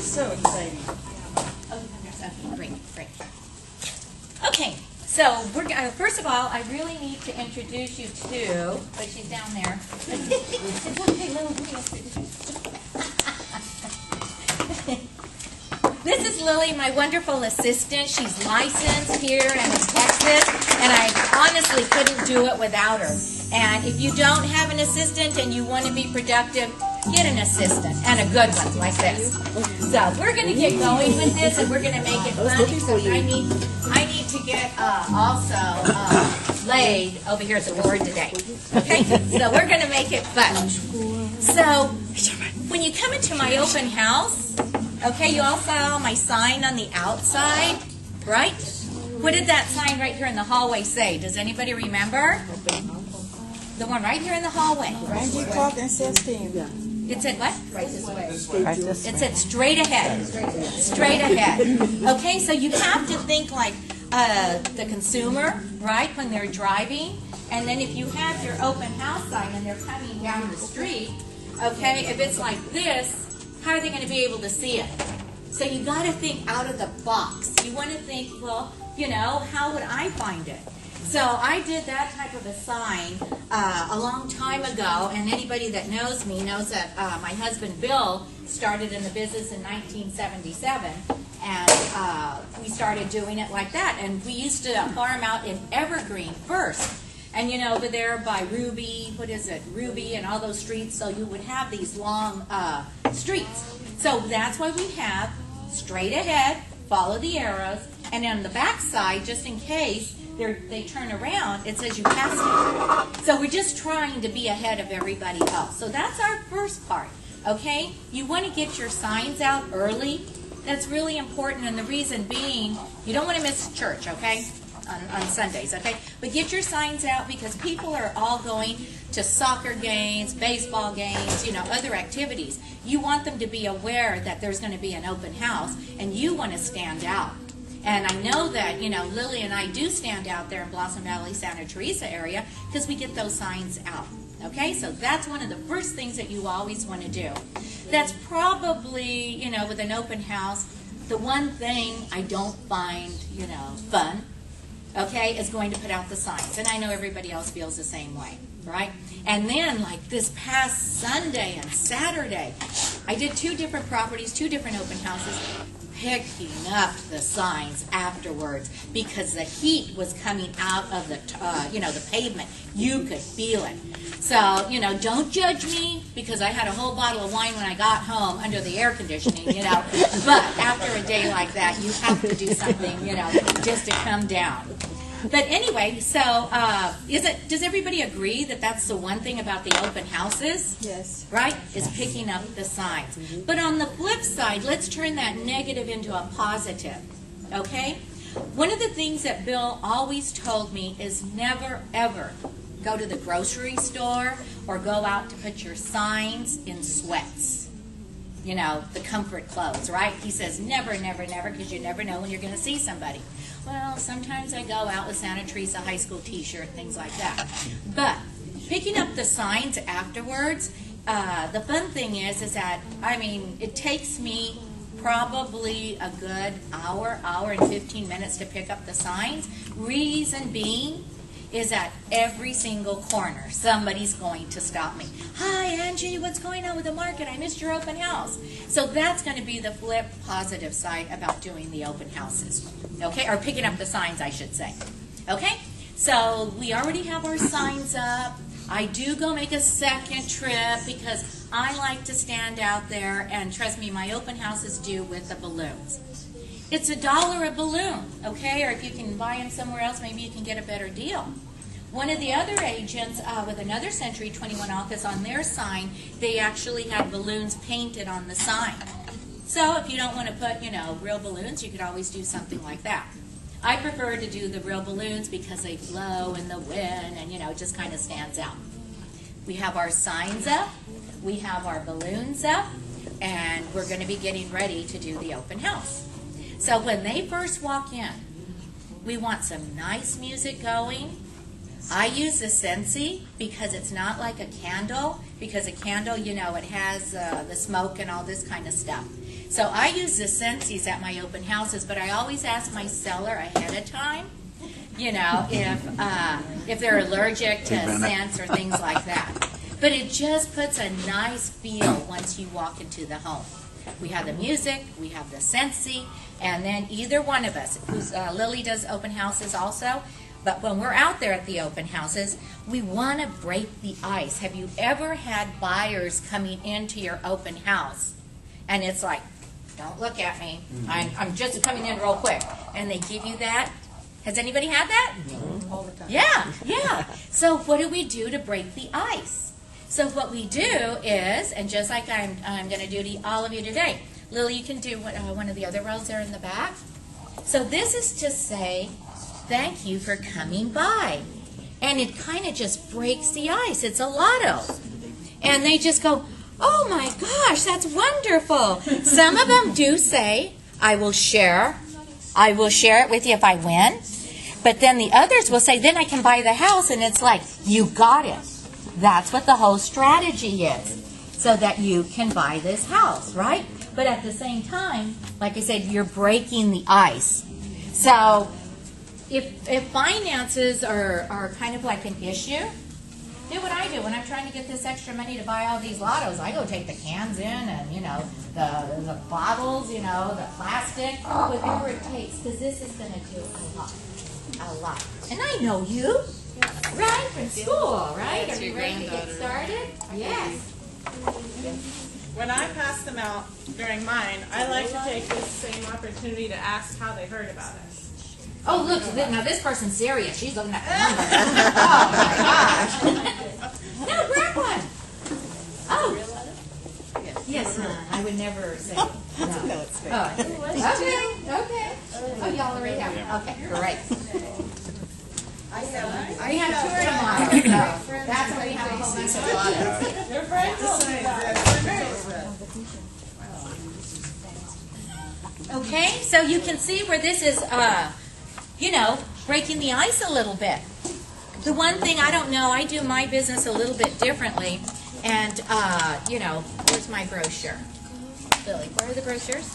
So exciting. Great. Okay, so we're first of all, I really need to introduce you to, but she's down there. It's okay, little This is Lily, my wonderful assistant. She's licensed here in Texas, and I honestly couldn't do it without her. And if you don't have an assistant and you want to be productive, get an assistant, and a good one like this. So we're going to get going with this, and we're going to make it fun. Except I need to get also laid over here at the board today. Okay, so we're going to make it fun. So when you come into my open house, okay, you all saw my sign on the outside, right? What did that sign right here in the hallway say? Does anybody remember? The one right here in the hallway. Angie Cocke and 16. It said what? Right this way. It said straight ahead. Straight ahead. Okay, so you have to think like the consumer, right, when they're driving. And then if you have your open house sign and they're coming down the street, okay, if it's like this, how are they going to be able to see it? So you got to think out of the box. You want to think, well, you know, how would I find it? So I did that type of a sign a long time ago, and anybody that knows me knows that my husband Bill started in the business in 1977, and we started doing it like that. And we used to farm out in Evergreen first. And you know, over there by Ruby, Ruby and all those streets, so you would have these long streets. So that's why we have straight ahead, follow the arrows, and on the back side, just in case they turn around, it says you passed it. So we're just trying to be ahead of everybody else. So that's our first part, okay? You want to get your signs out early. That's really important, and the reason being, you don't want to miss church, okay? On Sundays, okay? But get your signs out because people are all going to soccer games, baseball games, you know, other activities. You want them to be aware that there's going to be an open house, and you want to stand out. And I know that, you know, Lily and I do stand out there in Blossom Valley, Santa Teresa area because we get those signs out. Okay, so that's one of the first things that you always want to do. That's probably, you know, with an open house, the one thing I don't find, you know, fun, okay, is going to put out the signs. And I know everybody else feels the same way, right? And then, like this past Sunday and Saturday, I did 2 different properties, 2 different open houses, picking up the signs afterwards because the heat was coming out of the, you know, the pavement. You could feel it. So, you know, don't judge me because I had a whole bottle of wine when I got home under the air conditioning, you know. But after a day like that, you have to do something, you know, just to come down. But anyway, so does everybody agree that that's the one thing about the open houses? Yes. Right? Is picking up the signs. But on the flip side, let's turn that negative into a positive. Okay? One of the things that Bill always told me is never, ever go to the grocery store or go out to put your signs in sweats. You know, the comfort clothes, right? He says never, never, never, because you never know when you're going to see somebody. Well, sometimes I go out with Santa Teresa high school t-shirt, things like that. But picking up the signs afterwards, the fun thing is that, I mean, it takes me probably a good hour and 15 minutes to pick up the signs. Reason being is at every single corner, somebody's going to stop me. Hi, Angie, what's going on with the market? I missed your open house. So that's going to be the flip positive side about doing the open houses. Okay, or picking up the signs, I should say. Okay, so we already have our signs up. I do go make a second trip because I like to stand out there, and trust me, my open houses do with the balloons. It's $1 a balloon, okay? Or if you can buy them somewhere else, maybe you can get a better deal. One of the other agents with another Century 21 office, on their sign, they actually have balloons painted on the sign. So if you don't want to put, you know, real balloons, you could always do something like that. I prefer to do the real balloons because they blow in the wind and, you know, it just kind of stands out. We have our signs up, we have our balloons up, and we're going to be getting ready to do the open house. So when they first walk in, we want some nice music going. I use the Scentsy because it's not like a candle, because a candle, you know, it has the smoke and all this kind of stuff. So I use the Scentsies at my open houses, but I always ask my seller ahead of time, you know, if they're allergic to scents or things like that. But it just puts a nice feel once you walk into the home. We have the music, we have the Scentsy, and then either one of us, Lily does open houses also, but when we're out there at the open houses, we want to break the ice. Have you ever had buyers coming into your open house, and it's like, don't look at me, I'm just coming in real quick, and they give you that? Has anybody had that? All the time. Yeah. So what do we do to break the ice? So what we do is, and just like I'm going to do to all of you today, Lily, you can do one of the other rows there in the back. So this is to say, thank you for coming by. And it kind of just breaks the ice. It's a lotto. And they just go, oh my gosh, that's wonderful. Some of them do say, I will share it with you if I win. But then the others will say, then I can buy the house. And it's like, you got it. That's what the whole strategy is, so that you can buy this house, right? But at the same time, like I said, you're breaking the ice. So if finances are kind of like an issue, do what I do. When I'm trying to get this extra money to buy all these lottos, I go take the cans in and, you know, the bottles, you know, the plastic, whatever it takes, because this is going to do a lot. And I know you, right, from school, right? Are you ready to get started? Yes. When I pass them out during mine, I like to take this same opportunity to ask how they heard about us. Oh, look, now this person's serious. She's looking at the number. Oh, my gosh. No, grab one. Oh. Yes, I would never say no. No, it's fake. Oh, okay. Oh, y'all already have it. Okay, great. We have tour tomorrow, so that's why we have a whole bunch of lottos. Your friends Okay, so you can see where this is, you know, breaking the ice a little bit. The one thing I don't know, I do my business a little bit differently, and, you know, where's my brochure? Lily, where are the brochures?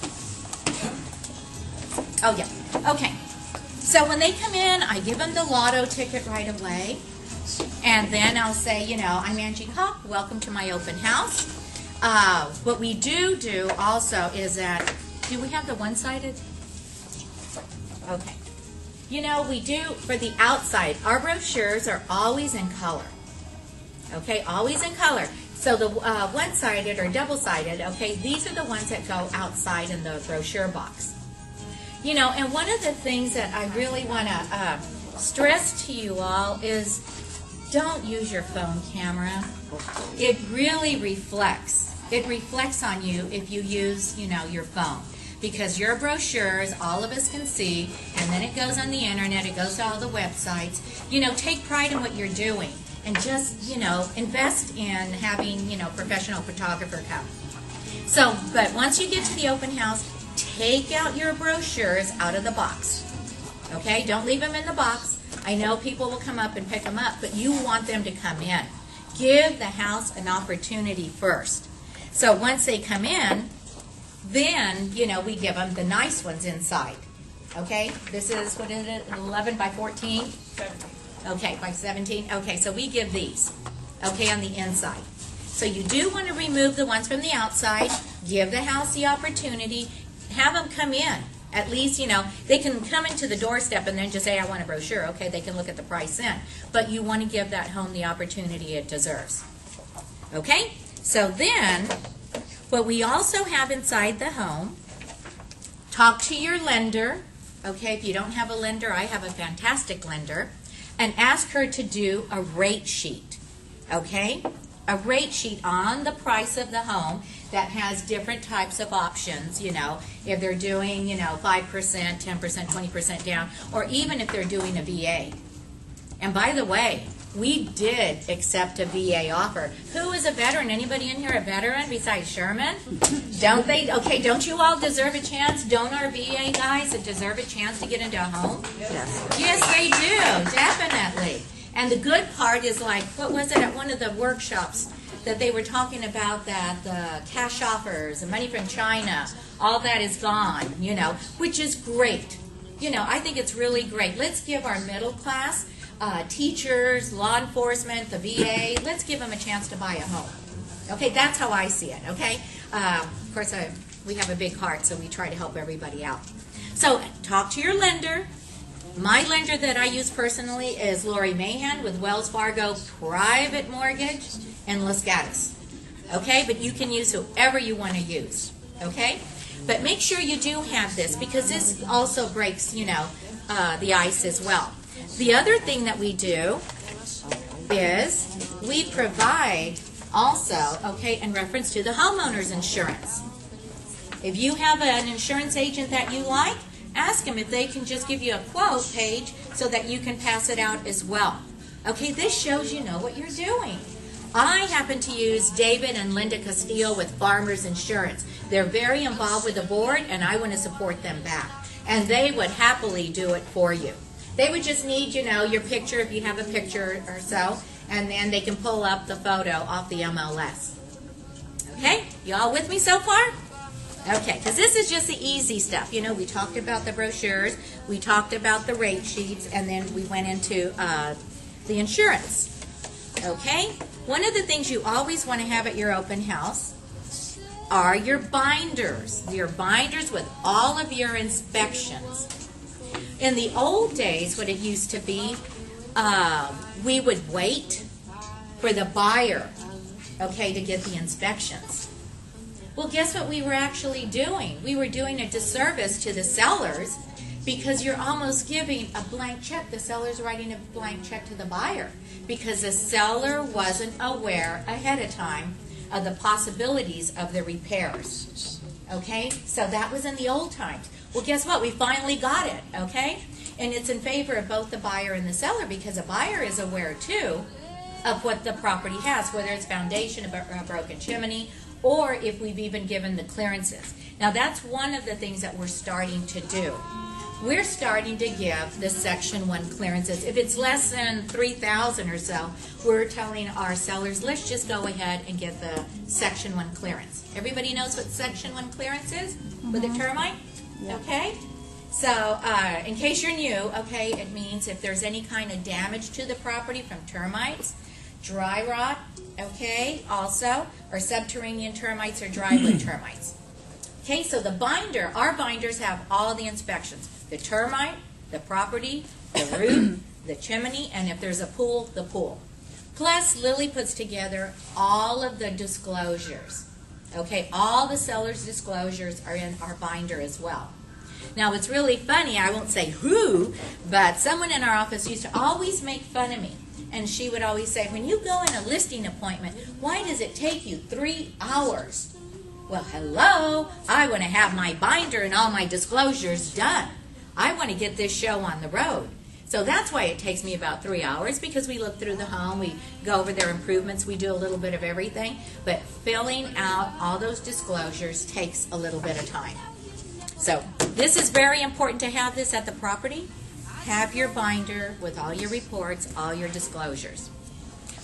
Oh, yeah. Okay. So when they come in, I give them the lotto ticket right away, and then I'll say, you know, I'm Angie Cocke, welcome to my open house. What we do also is that, do we have the one-sided? Okay. You know, we do, for the outside, our brochures are always in color. Okay, always in color. So the one-sided or double-sided, okay, these are the ones that go outside in the brochure box. You know, and one of the things that I really want to stress to you all is don't use your phone camera. It really reflects. It reflects on you if you use, you know, your phone. Because your brochures, all of us can see, and then it goes on the internet, it goes to all the websites. You know, take pride in what you're doing. And just, you know, invest in having, you know, professional photographer come. So, but once you get to the open house, take out your brochures out of the box. Okay? Don't leave them in the box. I know people will come up and pick them up, but you want them to come in. Give the house an opportunity first. So once they come in, then, you know, we give them the nice ones inside. Okay? This is, what is it, 11 by 14? 17. Okay, by 17. Okay, so we give these, okay, on the inside. So you do want to remove the ones from the outside, give the house the opportunity, have them come in. At least, you know, they can come into the doorstep and then just say, I want a brochure. Okay, they can look at the price then. But you want to give that home the opportunity it deserves. Okay? So then, what we also have inside the home, talk to your lender. Okay, if you don't have a lender, I have a fantastic lender. And ask her to do a rate sheet. Okay? A rate sheet on the price of the home that has different types of options, you know, if they're doing, you know, 5%, 10%, 20% down, or even if they're doing a VA. And by the way, we did accept a VA offer. Who is a veteran? Anybody in here a veteran besides Sherman? Don't they? Okay, don't you all deserve a chance? Don't our VA guys deserve a chance to get into a home? Yes. Yes, they do, definitely. And the good part is like, what was it at one of the workshops that they were talking about, that the cash offers and money from China, all that is gone, which is great. I think it's really great. Let's give our middle class, teachers, law enforcement, the VA, let's give them a chance to buy a home. Okay, that's how I see it, okay? Of course, we have a big heart, so we try to help everybody out. So talk to your lender. My lender that I use personally is Lori Mahan with Wells Fargo Private Mortgage in Los Gatos. Okay, but you can use whoever you want to use. Okay, but make sure you do have this, because this also breaks, the ice as well. The other thing that we do is we provide also, in reference to the homeowner's insurance. If you have an insurance agent that you like, ask them if they can just give you a quote page so that you can pass it out as well. Okay, this shows you know what you're doing. I happen to use David and Linda Castillo with Farmers Insurance. They're very involved with the board, and I want to support them back. And they would happily do it for you. They would just need, your picture, if you have a picture or so, and then they can pull up the photo off the MLS. Okay, you all with me so far? Okay, because this is just the easy stuff. We talked about the brochures, we talked about the rate sheets, and then we went into the insurance. Okay? One of the things you always want to have at your open house are your binders. Your binders with all of your inspections. In the old days, what it used to be, we would wait for the buyer, to get the inspections. Well, guess what we were actually doing? We were doing a disservice to the sellers, because you're almost giving a blank check. The seller's writing a blank check to the buyer because the seller wasn't aware ahead of time of the possibilities of the repairs. Okay? So that was in the old times. Well, guess what? We finally got it. Okay? And it's in favor of both the buyer and the seller, because the buyer is aware, too, of what the property has, whether it's foundation, a broken chimney, or if we've even given the clearances. Now, that's one of the things that we're starting to do. We're starting to give the Section 1 clearances. If it's less than $3,000 or so, we're telling our sellers, let's just go ahead and get the Section 1 clearance. Everybody knows what Section 1 clearance is with a termite? Yeah. Okay? So, in case you're new, it means if there's any kind of damage to the property from termites, dry rot, also, or subterranean termites or drywood termites. Okay, so the binder, our binders have all the inspections. The termite, the property, the roof, the chimney, and if there's a pool, the pool. Plus, Lily puts together all of the disclosures. Okay, all the seller's disclosures are in our binder as well. Now, it's really funny, I won't say who, but someone in our office used to always make fun of me. And she would always say, when you go in a listing appointment, why does it take you 3 hours? Well, hello, I want to have my binder and all my disclosures done. I want to get this show on the road. So that's why it takes me about 3 hours, because we look through the home, we go over their improvements, we do a little bit of everything. But filling out all those disclosures takes a little bit of time. So this is very important to have this at the property. Have your binder with all your reports, all your disclosures.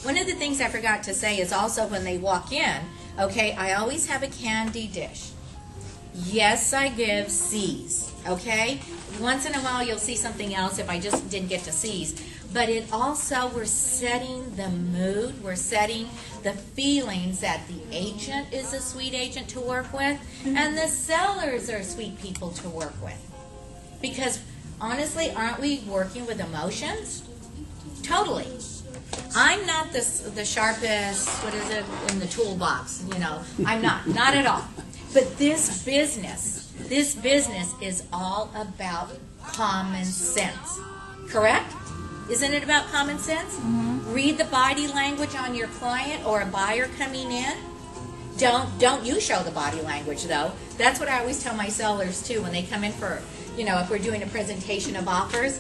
One of the things I forgot to say is also when they walk in, I always have a candy dish. Yes, I give C's, Once in a while you'll see something else if I just didn't get to C's. But it also, we're setting the mood, we're setting the feelings that the agent is a sweet agent to work with, and the sellers are sweet people to work with. Because honestly, aren't we working with emotions? Totally. I'm not the sharpest, in the toolbox, I'm not at all. But this business is all about common sense. Correct? Isn't it about common sense? Mm-hmm. Read the body language on your client or a buyer coming in. Don't you show the body language, though. That's what I always tell my sellers, too, when they come in for, if we're doing a presentation of offers.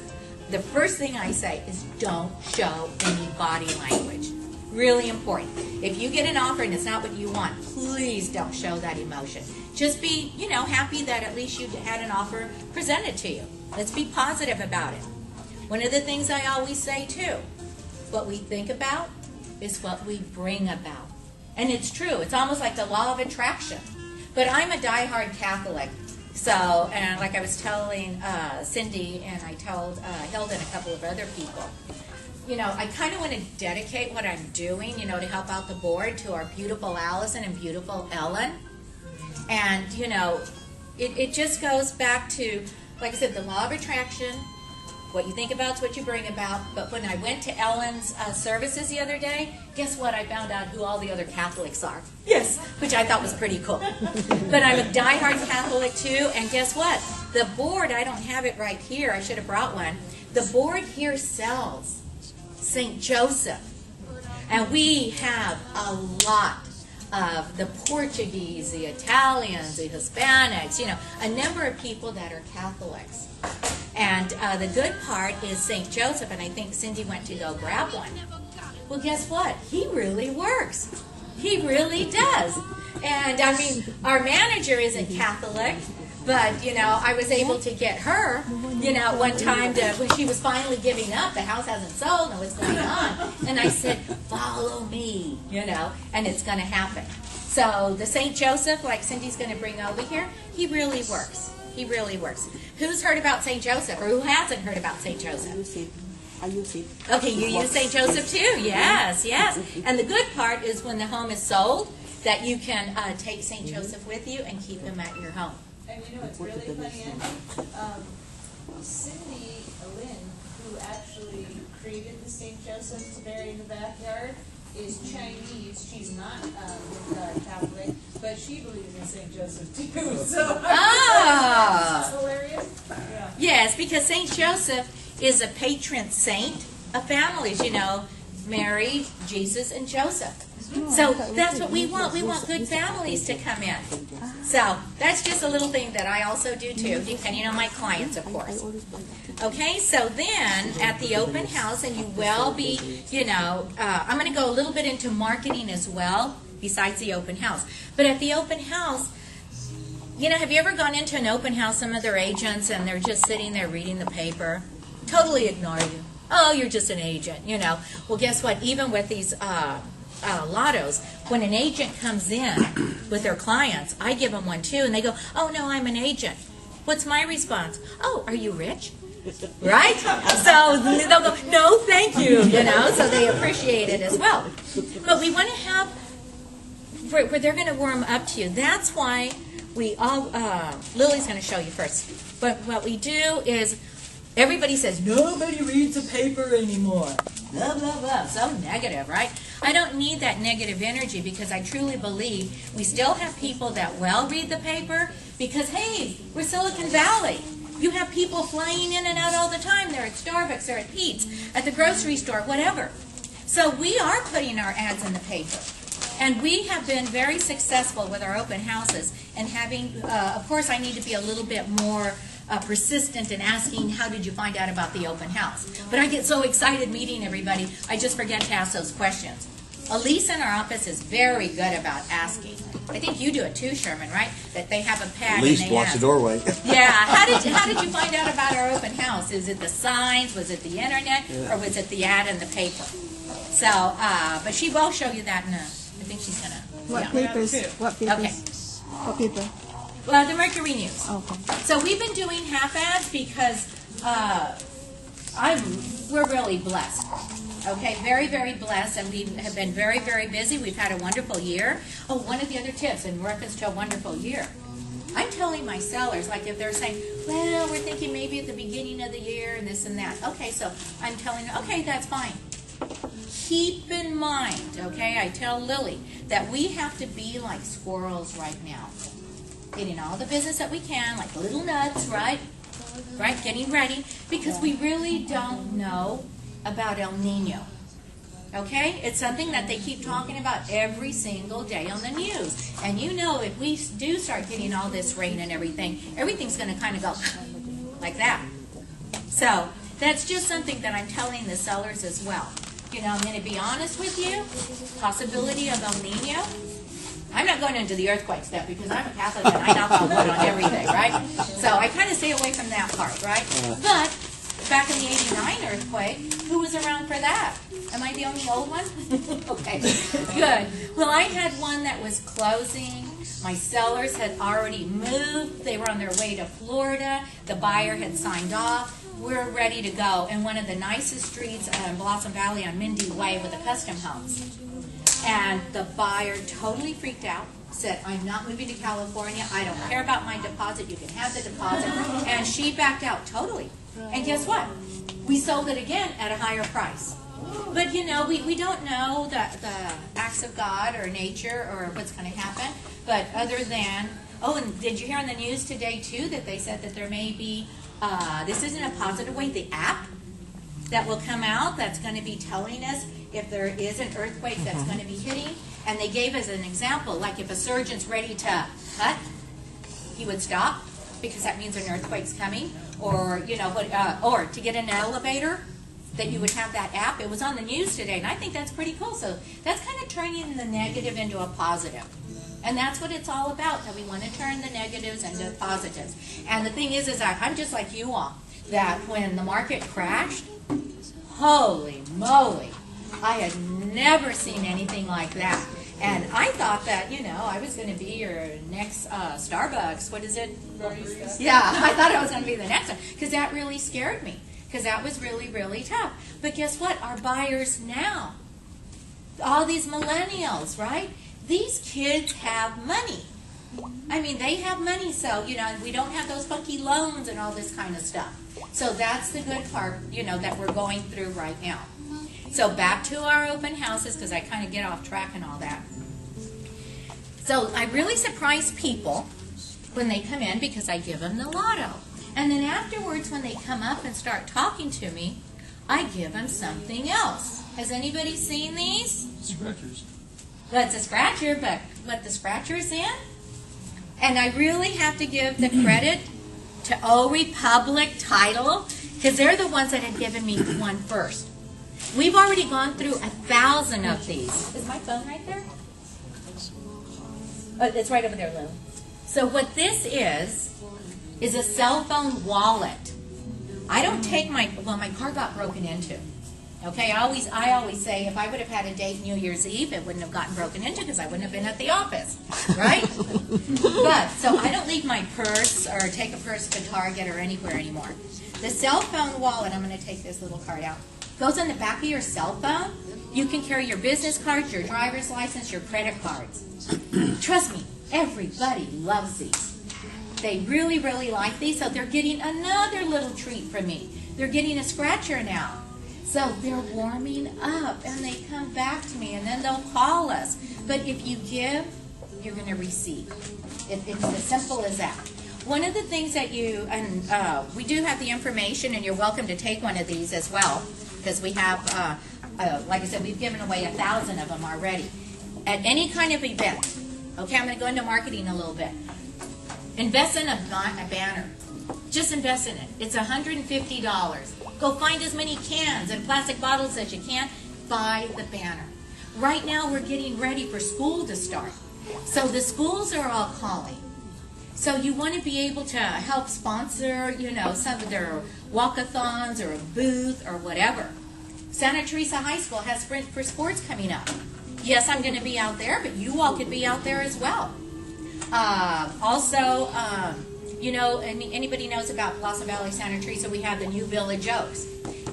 The first thing I say is don't show any body language. Really important. If you get an offer and it's not what you want, please don't show that emotion. Just be, happy that at least you had an offer presented to you. Let's be positive about it. One of the things I always say, too, what we think about is what we bring about. And it's true. It's almost like the law of attraction. But I'm a diehard Catholic. So, and like I was telling Cindy, and I told Hilda and a couple of other people, you know, I kind of want to dedicate what I'm doing, you know, to help out the board to our beautiful Allison and beautiful Ellen. And, you know, it just goes back to, like I said, the law of attraction. What you think about is what you bring about. But when I went to Ellen's services the other day, guess what? I found out who all the other Catholics are. Yes, which I thought was pretty cool. But I'm a diehard Catholic too, and guess what? The board, I don't have it right here. I should have brought one. The board here sells St. Joseph. And we have a lot of the Portuguese, the Italians, the Hispanics, you know, a number of people that are Catholics. And the good part is St. Joseph, and I think Cindy went to go grab one. Well, guess what? He really works. He really does. And, I mean, our manager isn't Catholic, but, you know, I was able to get her, you know, one time when she was finally giving up. The house hasn't sold, and what's going on? And I said, follow me, you know, and it's going to happen. So the St. Joseph, like Cindy's going to bring over here, he really works. He really works. Who's heard about St. Joseph, or who hasn't heard about St. Joseph? I use it. Okay, you use St. Joseph too. Yes, yes. And the good part is when the home is sold, that you can take St. Joseph with you and keep him at your home. And you know what's really funny, Angie? Cindy Lane, who actually created the St. Joseph to bury in the backyard, is Chinese. She's not Catholic, but she believes in St. Joseph too. So Ah! it's hilarious. Yeah. Yes, because St. Joseph is a patron saint of families, you know, Mary, Jesus, and Joseph. So that's what we want. We want good families to come in. So that's just a little thing that I also do too, depending on my clients, of course. Okay, so then at the open house, and you will be, you know, I'm going to go a little bit into marketing as well, besides the open house. But at the open house, you know, have you ever gone into an open house, some of their agents, and they're just sitting there reading the paper, totally ignore you. Oh, you're just an agent, you know. Well, guess what? Even with these lottos, when an agent comes in with their clients, I give them one too, and they go, oh, no, I'm an agent. What's my response? Oh, are you rich? Right? So they'll go, no, thank you, you know, so they appreciate it as well. But we want to have, where they're going to warm up to you. That's why we all, Lily's going to show you first. But what we do is, everybody says, nobody reads the paper anymore. Blah, blah, blah. So negative, right? I don't need that negative energy because I truly believe we still have people that well read the paper because, hey, we're Silicon Valley. You have people flying in and out all the time. They're at Starbucks, they're at Pete's, at the grocery store, whatever. So we are putting our ads in the paper. And we have been very successful with our open houses and having, of course, I need to be a little bit more persistent in asking, how did you find out about the open house? But I get so excited meeting everybody, I just forget to ask those questions. Elise in our office is very good about asking. I think you do it too, Sherman, right? That they have a pad. Elise and they blocks the doorway. Yeah. How did you find out about our open house? Is it the signs? Was it the internet? Or was it the ad in the paper? So, but she will show you that in I think she's going to. What papers? What papers? Okay. What paper? Well, the Mercury News. Okay. So we've been doing half ads because we're really blessed. Okay, very, very blessed, and we have been very, very busy. We've had a wonderful year. Oh, one of the other tips in reference to a wonderful year. I'm telling my sellers, like if they're saying, well, we're thinking maybe at the beginning of the year and this and that. Okay, so I'm telling them, okay, that's fine. Keep in mind, okay, I tell Lily that we have to be like squirrels right now. Getting all the business that we can, like little nuts, right? Right, getting ready, because we really don't know about El Nino. Okay? It's something that they keep talking about every single day on the news. And you know, if we do start getting all this rain and everything, everything's going to kind of go like that. So, that's just something that I'm telling the sellers as well. You know, I'm going to be honest with you, possibility of El Nino. I'm not going into the earthquake stuff because I'm a Catholic and I knock on wood on everything, right? So I kind of stay away from that part, right? But back in the 89 earthquake. Who was around for that? Am I the only old one? Okay, good. Well, I had one that was closing. My sellers had already moved. They were on their way to Florida. The buyer had signed off. We're ready to go. And one of the nicest streets in Blossom Valley on Mindy Way with the custom homes. And the buyer totally freaked out. Said, I'm not moving to California. I don't care about my deposit. You can have the deposit. And she backed out totally. And guess what? We sold it again at a higher price. But, you know, we don't know the acts of God or nature or what's going to happen. But other than, oh, and did you hear on the news today, too, that they said that there may be, this isn't a positive way, the app that will come out that's going to be telling us if there is an earthquake that's going to be hitting. And they gave us an example, like if a surgeon's ready to cut, he would stop because that means an earthquake's coming. Or, you know, or to get in an elevator, that you would have that app. It was on the news today, and I think that's pretty cool. So that's kind of turning the negative into a positive. And that's what it's all about, that we want to turn the negatives into positives. And the thing is I'm just like you all, that when the market crashed, holy moly, I had never seen anything like that. And I thought that, you know, I was going to be your next Starbucks. What is it? Yeah, I thought I was going to be the next one, because that really scared me, because that was really, really tough. But guess what? Our buyers now, all these millennials, right? These kids have money. I mean, they have money, so, you know, we don't have those funky loans and all this kind of stuff. So that's the good part, you know, that we're going through right now. So back to our open houses, because I kind of get off track and all that. So I really surprise people when they come in because I give them the lotto. And then afterwards, when they come up and start talking to me, I give them something else. Has anybody seen these? Scratchers. Well, it's a scratcher, but what the scratcher is in? And I really have to give the credit to O Republic Title, because they're the ones that had given me one first. We've already gone through 1,000 of these. Is my phone right there? Oh, it's right over there, Lou. So what this is a cell phone wallet. I don't take my car got broken into. Okay, I always say if I would have had a date New Year's Eve, it wouldn't have gotten broken into because I wouldn't have been at the office, right? But, so I don't leave my purse or take a purse to Target or anywhere anymore. The cell phone wallet, I'm going to take this little card out, goes on the back of your cell phone. You can carry your business cards, your driver's license, your credit cards. Trust me, everybody loves these. They really, really like these, so they're getting another little treat from me. They're getting a scratcher now. So they're warming up, and they come back to me, and then they'll call us. But if you give, you're going to receive. It's as simple as that. One of the things that we do have the information, and you're welcome to take one of these as well, because we have, like I said, we've given away 1,000 of them already. At any kind of event, okay, I'm going to go into marketing a little bit. Invest in a banner. Just invest in it. It's $150. Go find as many cans and plastic bottles as you can. Buy the banner. Right now we're getting ready for school to start. So the schools are all calling. So you want to be able to help sponsor, you know, some of their walkathons or a booth or whatever. Santa Teresa High School has Sprint for Sports coming up. Yes, I'm going to be out there, but you all could be out there as well. You know, anybody knows about Blossom Valley Santa Teresa, we have the new Village Oaks.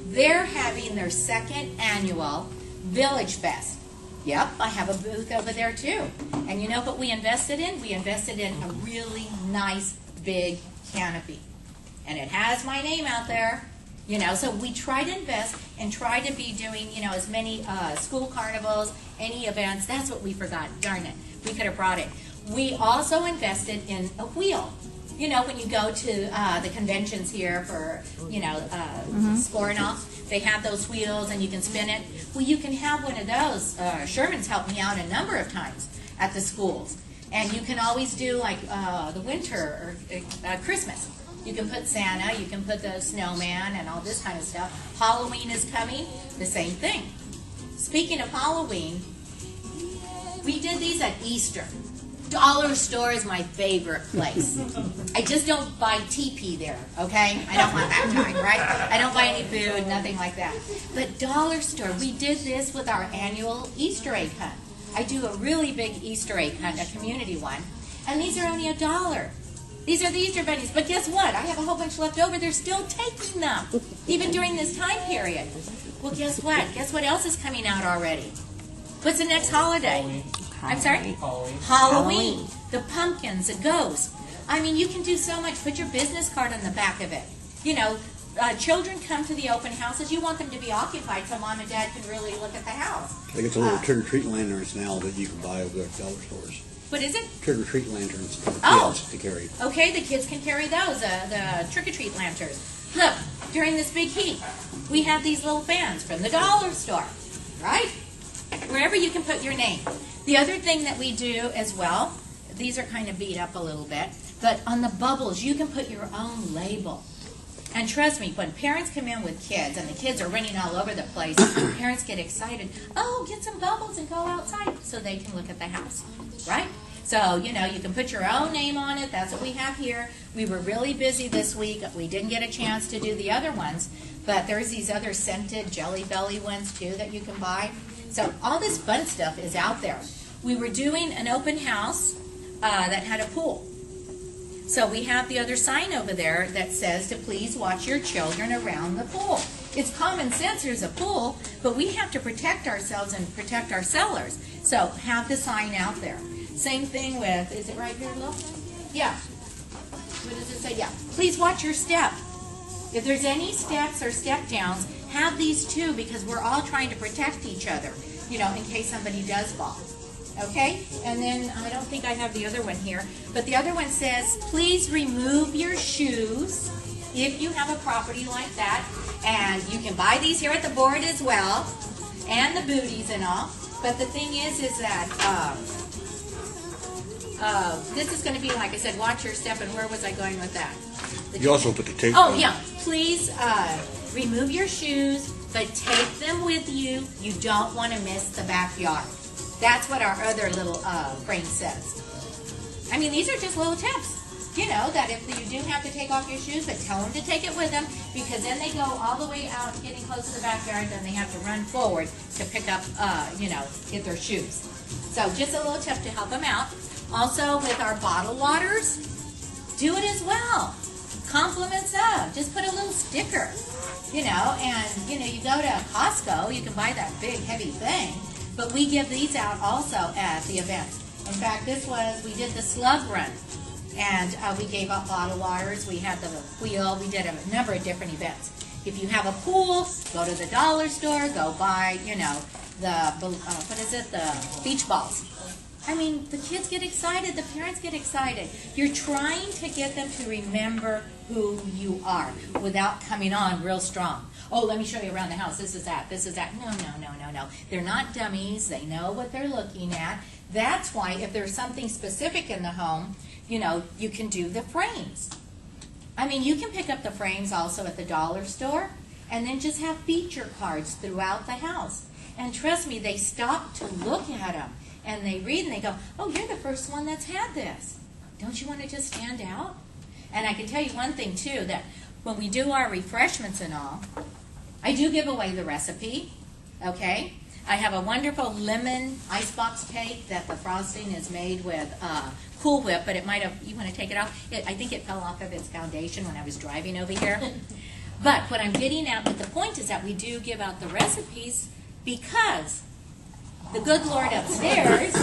They're having their 2nd annual Village Fest. Yep, I have a booth over there too. And you know what we invested in? We invested in a really nice big canopy. And it has my name out there. You know, so we try to invest and try to be doing, you know, as many school carnivals, any events. That's what we forgot. Darn it. We could have brought it. We also invested in a wheel. You know, when you go to the conventions here for, you know, scoring off, they have those wheels and you can spin it. Well, you can have one of those. Sherman's helped me out a number of times at the schools. And you can always do like the winter or Christmas. You can put Santa, you can put the snowman and all this kind of stuff. Halloween is coming, the same thing. Speaking of Halloween, we did these at Easter. Dollar store is my favorite place. I just don't buy TP there, okay? I don't want that kind, right? I don't buy any food, nothing like that. But dollar store, we did this with our annual Easter egg hunt. I do a really big Easter egg hunt, a community one, and these are only $1. These are the Easter bunnies, but guess what? I have a whole bunch left over. They're still taking them, even during this time period. Well, guess what? Guess what else is coming out already? What's the next holiday? I'm sorry? Halloween. The pumpkins, the ghosts. I mean, you can do so much. Put your business card on the back of it. You know, children come to the open houses. You want them to be occupied so mom and dad can really look at the house. I think it's a little trick-or-treat lanterns now that you can buy over at dollar stores. What is it? Trick-or-treat lanterns for the Oh. kids to carry. Okay, the kids can carry those, the trick-or-treat lanterns. Look, during this big heat, we have these little fans from the dollar store, right? Wherever you can put your name. The other thing that we do as well, these are kind of beat up a little bit, but on the bubbles, you can put your own label. And trust me, when parents come in with kids, and the kids are running all over the place, parents get excited. Oh, get some bubbles and go outside so they can look at the house, right? So, you know, you can put your own name on it. That's what we have here. We were really busy this week. We didn't get a chance to do the other ones, but there's these other scented Jelly Belly ones, too, that you can buy. So all this fun stuff is out there. We were doing an open house that had a pool. So we have the other sign over there that says to please watch your children around the pool. It's common sense, there's a pool, but we have to protect ourselves and protect our sellers. So have the sign out there. Same thing with, is it right here, Lil? Yeah. What does it say? Yeah. Please watch your step. If there's any steps or step downs, have these too, because we're all trying to protect each other, you know, in case somebody does fall. Okay? And then I don't think I have the other one here, but the other one says, please remove your shoes if you have a property like that. And you can buy these here at the board as well, and the booties and all. But the thing is that this is going to be, like I said, watch your step. And where was I going with that? You also put the tape Oh, on. yeah. Please remove your shoes, but take them with you. You don't want to miss the backyard. That's what our other little frame says. I mean, these are just little tips. You know, that if you do have to take off your shoes, but tell them to take it with them, because then they go all the way out getting close to the backyard, then they have to run forward to pick up, you know, get their shoes. So just a little tip to help them out. Also, with our bottled waters, do it as well. Compliments of. Just put a little sticker, you know, and, you know, you go to Costco, you can buy that big, heavy thing, but we give these out also at the events. In fact, we did the slug run, and we gave out bottled waters. We had the wheel. We did a number of different events. If you have a pool, go to the dollar store, go buy, you know, the beach balls. I mean, the kids get excited, the parents get excited. You're trying to get them to remember who you are without coming on real strong. Oh, let me show you around the house. This is that. This is that. No. They're not dummies. They know what they're looking at. That's why if there's something specific in the home, you know, you can do the frames. I mean, you can pick up the frames also at the dollar store and then just have feature cards throughout the house. And trust me, they stop to look at them. And they read and they go, oh, you're the first one that's had this. Don't you want to just stand out? And I can tell you one thing, too, that when we do our refreshments and all, I do give away the recipe, okay? I have a wonderful lemon icebox cake that the frosting is made with Cool Whip, but it might have, you want to take it off? I think it fell off of its foundation when I was driving over here. But what I'm getting at with the point is that we do give out the recipes because the good Lord upstairs,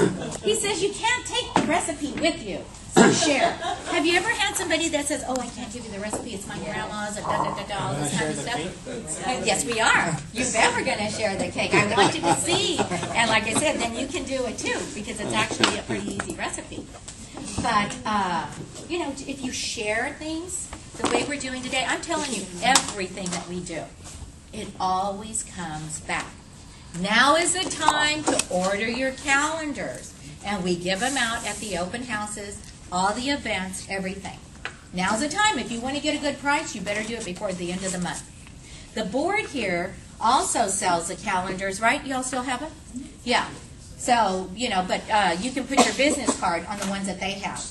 he says you can't take the recipe with you, so share. Have you ever had somebody that says, oh, I can't give you the recipe, it's my grandma's, or all this kind of stuff? Yes, we are. You're never going to share the cake. I want you to see. And like I said, then you can do it too, because it's actually a pretty easy recipe. But, you know, if you share things the way we're doing today, I'm telling you, everything that we do, it always comes back. Now is the time to order your calendars, and we give them out at the open houses, all the events, everything. Now's the time. If you want to get a good price, you better do it before the end of the month. The board here also sells the calendars, right? You all still have it? Yeah. So, but you can put your business card on the ones that they have.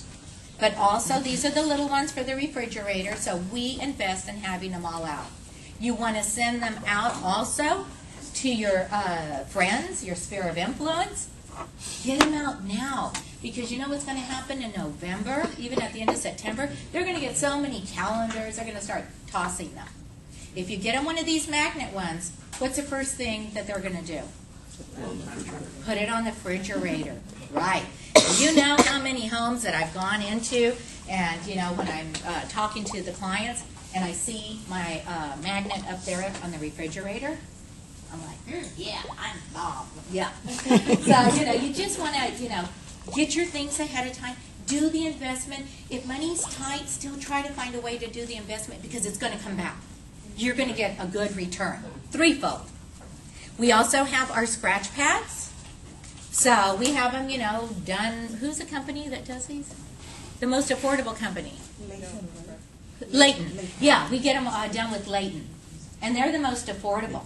But also, these are the little ones for the refrigerator, so we invest in having them all out. You want to send them out also to your friends, your sphere of influence. Get them out now, because you know what's going to happen in November, even at the end of September? They're going to get so many calendars, they're going to start tossing them. If you get them one of these magnet ones, what's the first thing that they're going to do? Put it on the refrigerator. Right. You know how many homes that I've gone into, and when I'm talking to the clients and I see my magnet up there on the refrigerator, I'm like, yeah, I'm Bob. Yeah. So, you just want to, get your things ahead of time. Do the investment. If money's tight, still try to find a way to do the investment, because it's going to come back. You're going to get a good return. Threefold. We also have our scratch pads. So we have them, done. Who's the company that does these? The most affordable company. Layton. Yeah, we get them done with Layton. And they're the most affordable.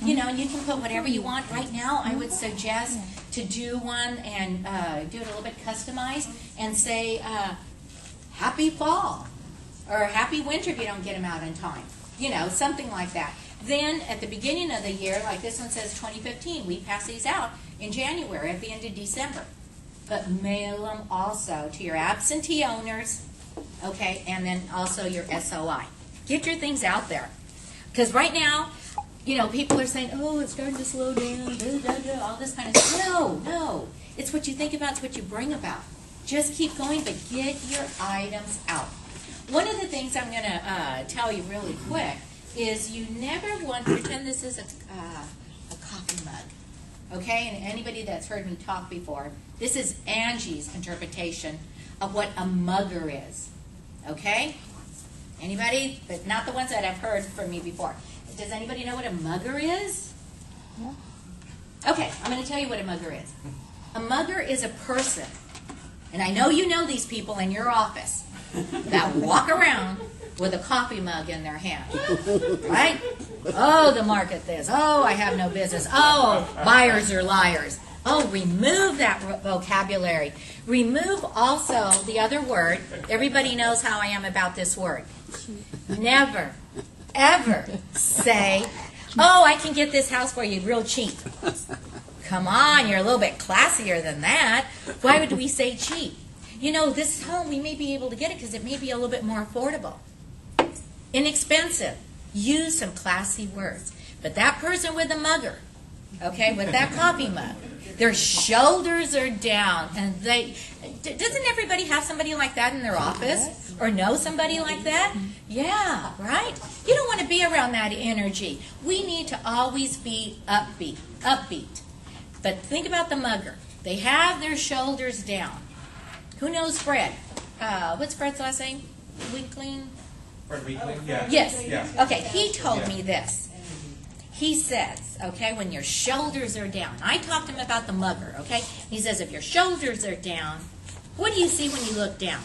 And you can put whatever you want. Right now, I would suggest to do one and do it a little bit customized and say, happy fall or happy winter if you don't get them out in time. Something like that. Then at the beginning of the year, like this one says 2015, we pass these out in January at the end of December. But mail them also to your absentee owners, okay, and then also your SOI. Get your things out there. Because right now, people are saying, oh, it's starting to slow down, all this kind of stuff. No. It's what you think about, it's what you bring about. Just keep going, but get your items out. One of the things I'm going to tell you really quick is you never want to pretend this is a coffee mug, okay? And anybody that's heard me talk before, this is Angie's interpretation of what a mugger is, okay? Anybody? But not the ones that have heard from me before. Does anybody know what a mugger is? Okay, I'm going to tell you what a mugger is. A mugger is a person, and I know you know these people in your office, that walk around with a coffee mug in their hand, right? Oh, the market this. Oh, I have no business. Oh, buyers are liars. Oh, remove that vocabulary. Remove also the other word. Everybody knows how I am about this word. Never, ever say, oh, I can get this house for you real cheap. Come on, you're a little bit classier than that. Why would we say cheap? This home, we may be able to get it because it may be a little bit more affordable. Inexpensive. Use some classy words. But that person with a mugger, okay, with that coffee mug, their shoulders are down, and doesn't everybody have somebody like that in their office? Or know somebody like that? Yeah, right? You don't want to be around that energy. We need to always be upbeat. But think about the mugger. They have their shoulders down. Who knows Fred? What's Fred's last name? Winkling? Fred Winkling? Yeah. Yes. Yeah. Okay, he told me this. He says, okay, when your shoulders are down. I talked to him about the mugger, okay? He says if your shoulders are down, what do you see when you look down?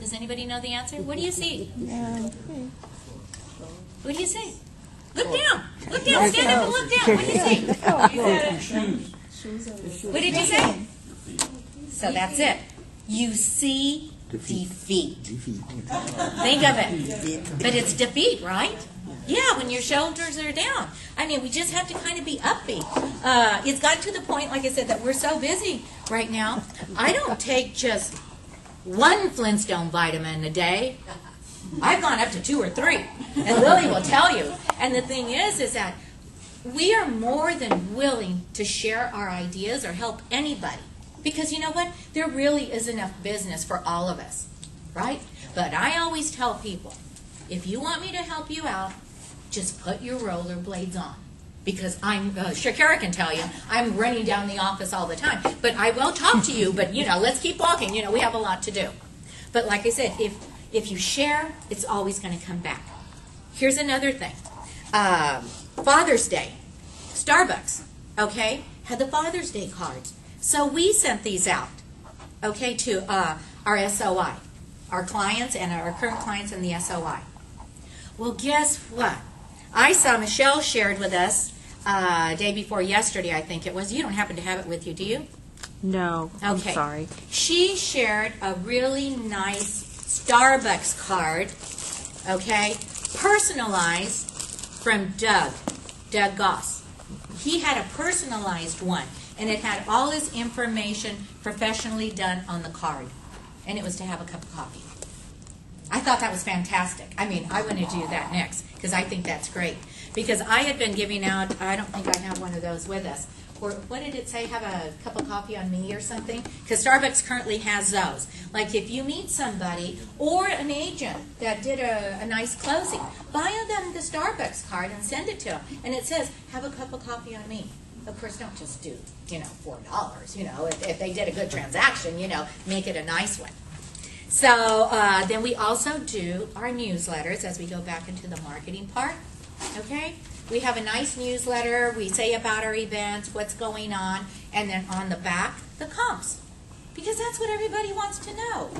Does anybody know the answer? What do you see? What do you see? Look down. Look down. Stand up and look down. What do you see? What did you say? So that's it. You see defeat. Think of it. But it's defeat, right? Yeah, when your shoulders are down. I mean, we just have to kind of be upbeat. It's gotten to the point, like I said, that we're so busy right now. I don't take just one Flintstone vitamin a day. I've gone up to 2 or 3, and Lily will tell you. And the thing is that we are more than willing to share our ideas or help anybody. Because you know what? There really is enough business for all of us, right? But I always tell people, if you want me to help you out, just put your rollerblades on. Because I'm, Shakira can tell you, I'm running down the office all the time. But I will talk to you, but, let's keep walking. We have a lot to do. But like I said, if you share, it's always going to come back. Here's another thing. Father's Day. Starbucks, okay, had the Father's Day cards. So we sent these out, okay, to our SOI, our clients and our current clients in the SOI. Well, guess what? I saw Michelle shared with us day before yesterday, I think it was. You don't happen to have it with you, do you? No, I'm Okay. sorry. She shared a really nice Starbucks card, okay, personalized from Doug Goss. He had a personalized one, and it had all his information professionally done on the card, and it was to have a cup of coffee. I thought that was fantastic. I mean, I want to do that next because I think that's great. Because I had been giving out, I don't think I have one of those with us. Or what did it say? Have a cup of coffee on me or something? Because Starbucks currently has those. Like if you meet somebody or an agent that did a nice closing, buy them the Starbucks card and send it to them. And it says, have a cup of coffee on me. Of course, don't just do, $4. If they did a good transaction, make it a nice one. So then we also do our newsletters as we go back into the marketing part. Okay? We have a nice newsletter. We say about our events, what's going on, and then on the back, the comps. Because that's what everybody wants to know.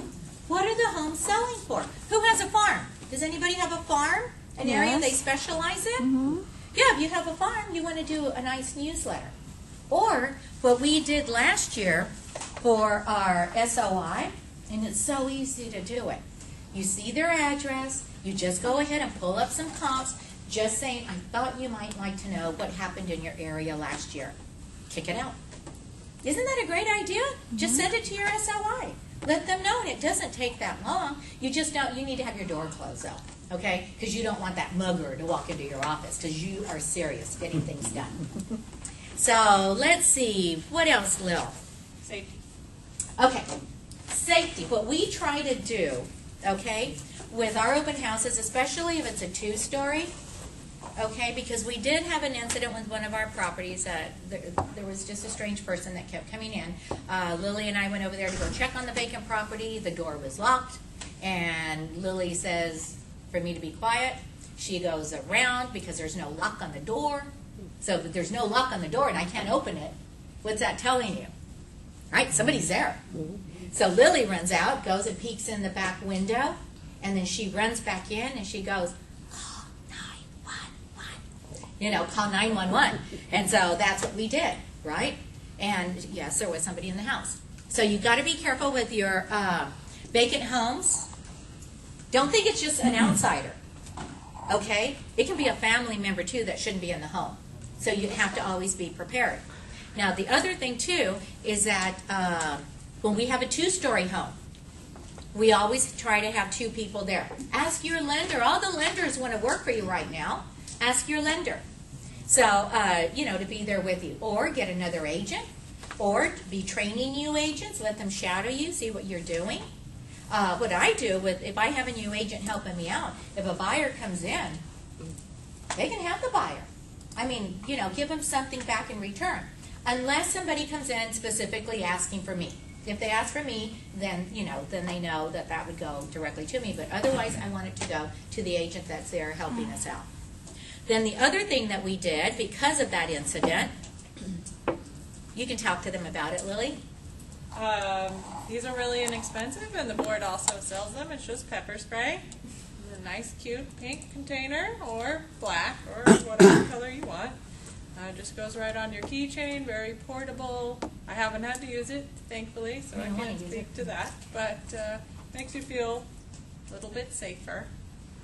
What are the homes selling for? Who has a farm? Does anybody have a farm? An area they specialize in? Mm-hmm. Yeah, if you have a farm, you want to do a nice newsletter. Or what we did last year for our SOI, and it's so easy to do it. You see their address, you just go ahead and pull up some comps, just saying, I thought you might like to know what happened in your area last year. Kick it out. Isn't that a great idea? Just send it to your SOI. Let them know, and it doesn't take that long. You need to have your door closed though, okay? Because you don't want that mugger to walk into your office because you are serious getting things done. So let's see, what else, Lil? Safety. Okay, safety. What we try to do, okay, with our open houses, especially if it's a two-story, okay, because we did have an incident with one of our properties. There was just a strange person that kept coming in. Lily and I went over there to go check on the vacant property. The door was locked, and Lily says for me to be quiet. She goes around because there's no lock on the door. So if there's no lock on the door and I can't open it, what's that telling you? Right? Somebody's there. So Lily runs out, goes and peeks in the back window, and then she runs back in and she goes, call 911. Call 911. And so that's what we did, right? And yes, there was somebody in the house. So you've got to be careful with your vacant homes. Don't think it's just an outsider, okay? It can be a family member too that shouldn't be in the home. So you have to always be prepared. Now the other thing too is that when we have a two-story home, we always try to have two people there. Ask your lender. All the lenders want to work for you right now. Ask your lender. So, to be there with you. Or get another agent. Or be training new agents. Let them shadow you, see what you're doing. What I do if I have a new agent helping me out, if a buyer comes in, they can have the buyer. I mean, give them something back in return. Unless somebody comes in specifically asking for me. If they ask for me, then they know that would go directly to me. But otherwise, I want it to go to the agent that's there helping us out. Then the other thing that we did, because of that incident, you can talk to them about it, Lily. These are really inexpensive, and the board also sells them. It's just pepper spray. A nice, cute pink container, or black, or whatever color you want. Just goes right on your keychain, very portable. I haven't had to use it, thankfully, so I can't speak to that. But makes you feel a little bit safer.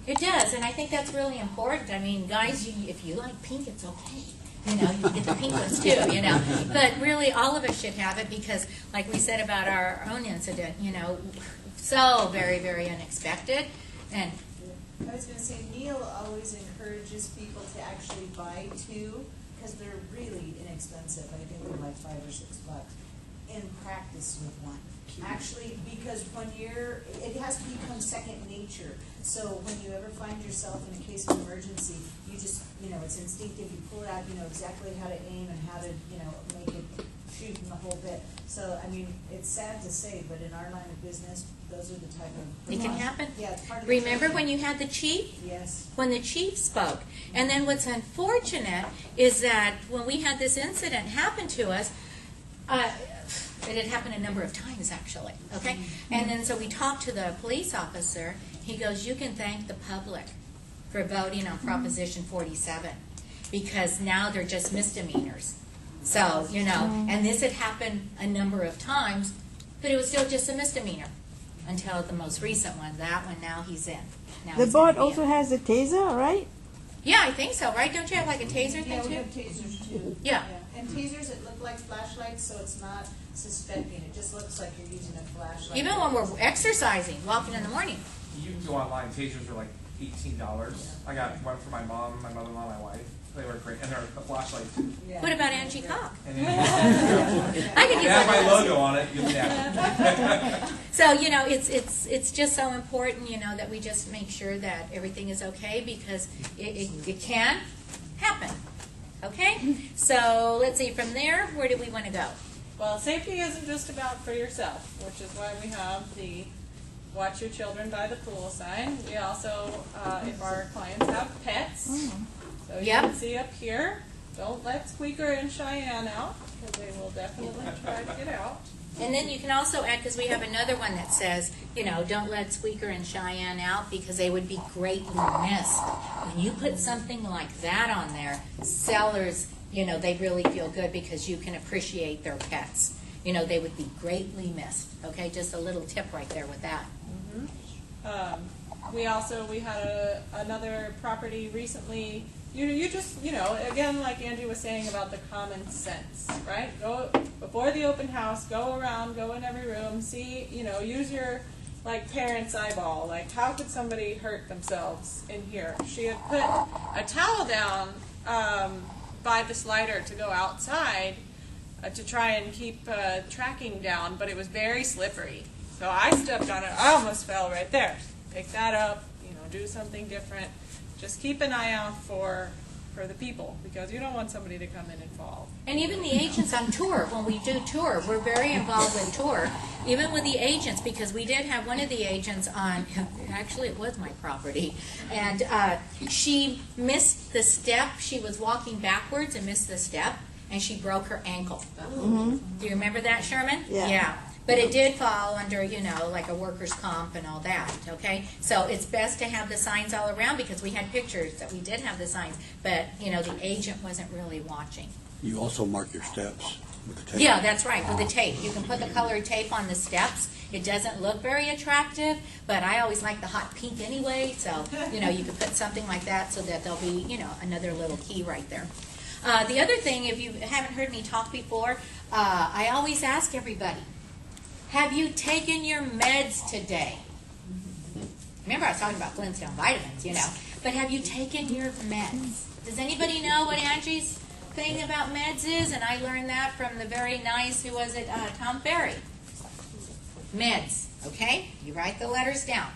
It does, and I think that's really important. I mean, guys, if you like pink, it's okay. You can get the pink ones too, But really, all of us should have it because, like we said about our own incident, so very, very unexpected. And I was going to say, Neil always encourages people to actually buy two because they're really inexpensive. I think they're like $5 or $6. And practice with one. Actually, because it has to become second nature. So when you ever find yourself in a case of emergency, you just, it's instinctive. You pull it out, you know exactly how to aim and how to, make it shoot in the whole bit. So, I mean, it's sad to say, but in our line of business, those are the type of... It can happen. Yeah, it's part of Remember the when you had the chief? Yes. When the chief spoke. And then what's unfortunate is that when we had this incident happen to us, it had happened a number of times, actually, okay? And then so we talked to the police officer. He goes, you can thank the public for voting on Proposition 47. because now they're just misdemeanors. So, and this had happened a number of times, but it was still just a misdemeanor until the most recent one. That one, now he's in. Now The he's board gonna be also in. has a taser, right? Yeah, I think so, right? Don't you have like a taser thing Yeah, we too? have tasers too. Yeah. And tasers that look like flashlights, so it's not suspecting. It just looks like you're using a flashlight. Even when we're exercising, walking in the morning. You can go online. Tasers are like $18. I got one for my mom, my mother-in-law, my wife. They were great, and they're a flashlight too. Yeah. What about Angie Cocke? And then I could it use has one my of those. logo on it. You'll have it. So, it's just so important, that we just make sure that everything is okay, because it can happen. Okay? So, let's see, from there, where do we want to go? Well, safety isn't just about for yourself, which is why we have the watch your children by the pool sign. We also, if our clients have pets, so you Yep. can see up here, don't let Squeaker and Cheyenne out, because they will definitely try to get out. And then you can also add, because we have another one that says, don't let Squeaker and Cheyenne out because they would be greatly missed. When you put something like that on there, sellers, they really feel good because you can appreciate their pets. They would be greatly missed. Okay, just a little tip right there with that. We had another property recently. You just, again, like Angie was saying about the common sense, right? Go before the open house, go around, go in every room, see, use your parent's eyeball. Like, how could somebody hurt themselves in here? She had put a towel down by the slider to go outside to try and keep tracking down, but it was very slippery. So I stepped on it. I almost fell right there. Pick that up, do something different. Just keep an eye out for the people, because you don't want somebody to come in and fall. And even the agents on tour, when we do tour, we're very involved with tour, even with the agents, because we did have one of the agents on, actually it was my property, and she missed the step. She was walking backwards and missed the step, and she broke her ankle. Do you remember that, Sherman? Yeah. But it did fall under, like a workers' comp and all that, okay? So it's best to have the signs all around, because we had pictures that we did have the signs, but, the agent wasn't really watching. You also mark your steps with the tape. Yeah, that's right, with the tape. You can put the colored tape on the steps. It doesn't look very attractive, but I always like the hot pink anyway, so, you can put something like that so that there'll be, another little key right there. The other thing, if you haven't heard me talk before, I always ask everybody, have you taken your meds today? Remember, I was talking about Flintstone vitamins, but have you taken your meds? Does anybody know what Angie's thing about meds is? And I learned that from the very nice, who was it, Tom Ferry. Meds, okay? You write the letters down.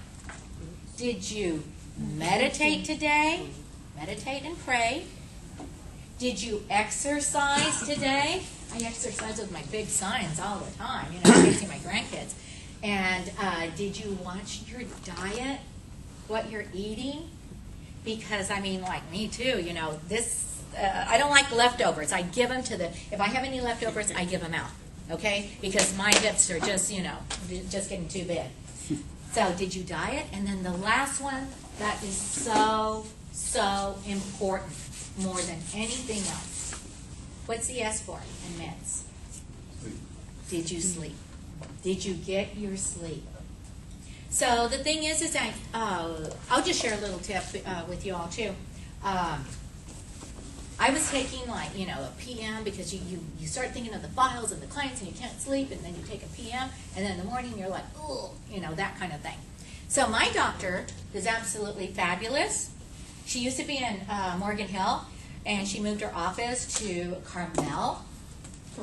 Did you meditate today? Meditate and pray. Did you exercise today? I exercise with my big signs all the time, facing my grandkids. And did you watch your diet, what you're eating? Because, like me too, this, I don't like leftovers. I give them if I have any leftovers, I give them out, okay? Because my hips are just, just getting too big. So did you diet? And then the last one, that is so, so important, more than anything else. What's the S for in meds? Did you sleep? Did you get your sleep? So the thing is that I'll just share a little tip with you all too. I was taking a PM, because you start thinking of the files and the clients and you can't sleep, and then you take a PM, and then in the morning you're like, oh, that kind of thing. So my doctor is absolutely fabulous. She used to be in Morgan Hill, and she moved her office to Carmel.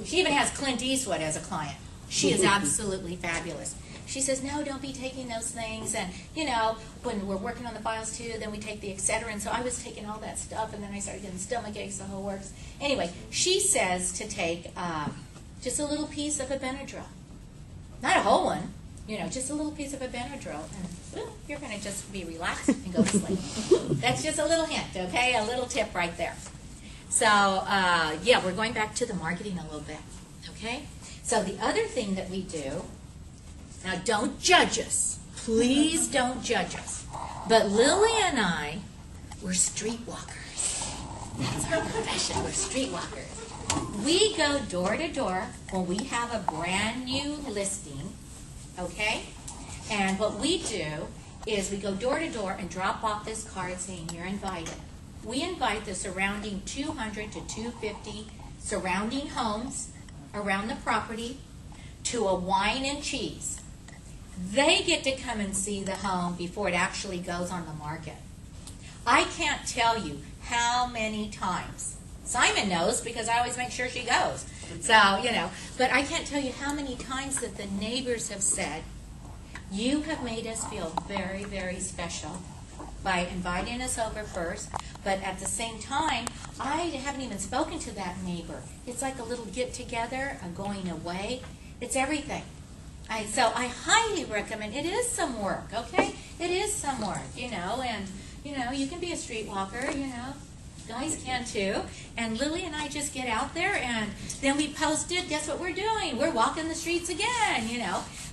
She even has Clint Eastwood as a client. She is absolutely fabulous. She says, no, don't be taking those things. And, when we're working on the files too, then we take the Excedrin. So I was taking all that stuff, and then I started getting stomach aches, the whole works. Anyway, she says to take just a little piece of a Benadryl. Not a whole one, just a little piece of a Benadryl. And you're going to just be relaxed and go to sleep. That's just a little hint, okay? A little tip right there. So, we're going back to the marketing a little bit, okay? So the other thing that we do, now don't judge us. Please don't judge us. But Lily and I were streetwalkers. That's our profession. We're streetwalkers. We go door to door when we have a brand new listing, okay? And what we do is we go door to door and drop off this card saying you're invited. We invite the surrounding 200 to 250 surrounding homes around the property to a wine and cheese. They get to come and see the home before it actually goes on the market. I can't tell you how many times. Simon knows because I always make sure she goes. So, but I can't tell you how many times that the neighbors have said, you have made us feel very, very special by inviting us over first, but at the same time, I haven't even spoken to that neighbor. It's like a little get-together, a going away. It's everything. So I highly recommend, it is some work, okay? It is some work, and, you can be a streetwalker, guys can too. And Lily and I just get out there, and then we posted, guess what we're doing? We're walking the streets again,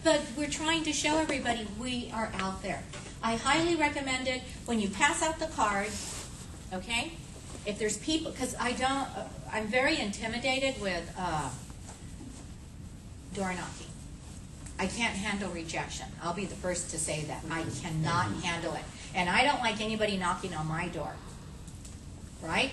But we're trying to show everybody we are out there. I highly recommend it when you pass out the card, okay? If there's people, because I'm very intimidated with door knocking. I can't handle rejection. I'll be the first to say that. I cannot handle it. And I don't like anybody knocking on my door, right?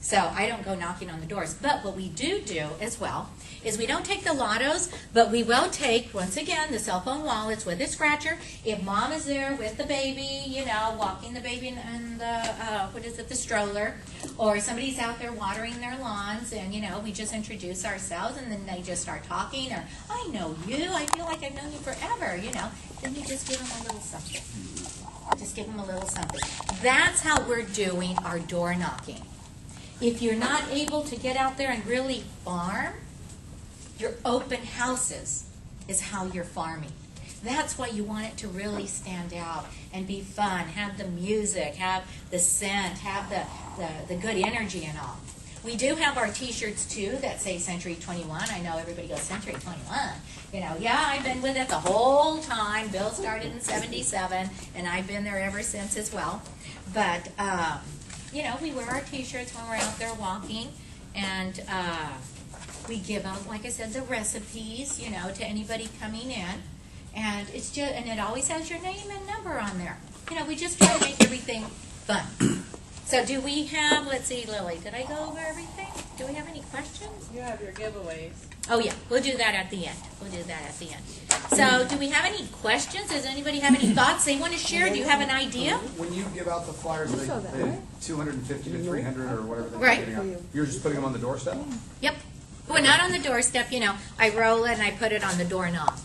So I don't go knocking on the doors. But what we do as well is we don't take the lottos, but we will take, once again, the cell phone wallets with a scratcher. If mom is there with the baby, walking the baby in the stroller, or somebody's out there watering their lawns, and, we just introduce ourselves, and then they just start talking, or, I know you, I feel like I've known you forever, then you just give them a little something. Just give them a little something. That's how we're doing our door knocking. If you're not able to get out there and really farm, your open houses is how you're farming. That's why you want it to really stand out and be fun, have the music, have the scent, have the good energy and all. We do have our t-shirts too that say Century 21. I know everybody goes Century 21. I've been with it the whole time. Bill started in 77 and I've been there ever since as well. But we wear our t-shirts when we're out there walking, and we give out, like I said, the recipes, to anybody coming in, and it always has your name and number on there. We just try to make everything fun. So do we have, let's see, Lily, did I go over everything? Do we have any questions? You have your giveaways. Oh, yeah, we'll do that at the end. So do we have any questions? Does anybody have any thoughts they want to share? Do you have an idea? When you give out the flyers, they 250 to 300 or whatever they're Right. giving out, you're just putting them on the doorstep? Yep. Well, not on the doorstep, I roll it and I put it on the doorknob.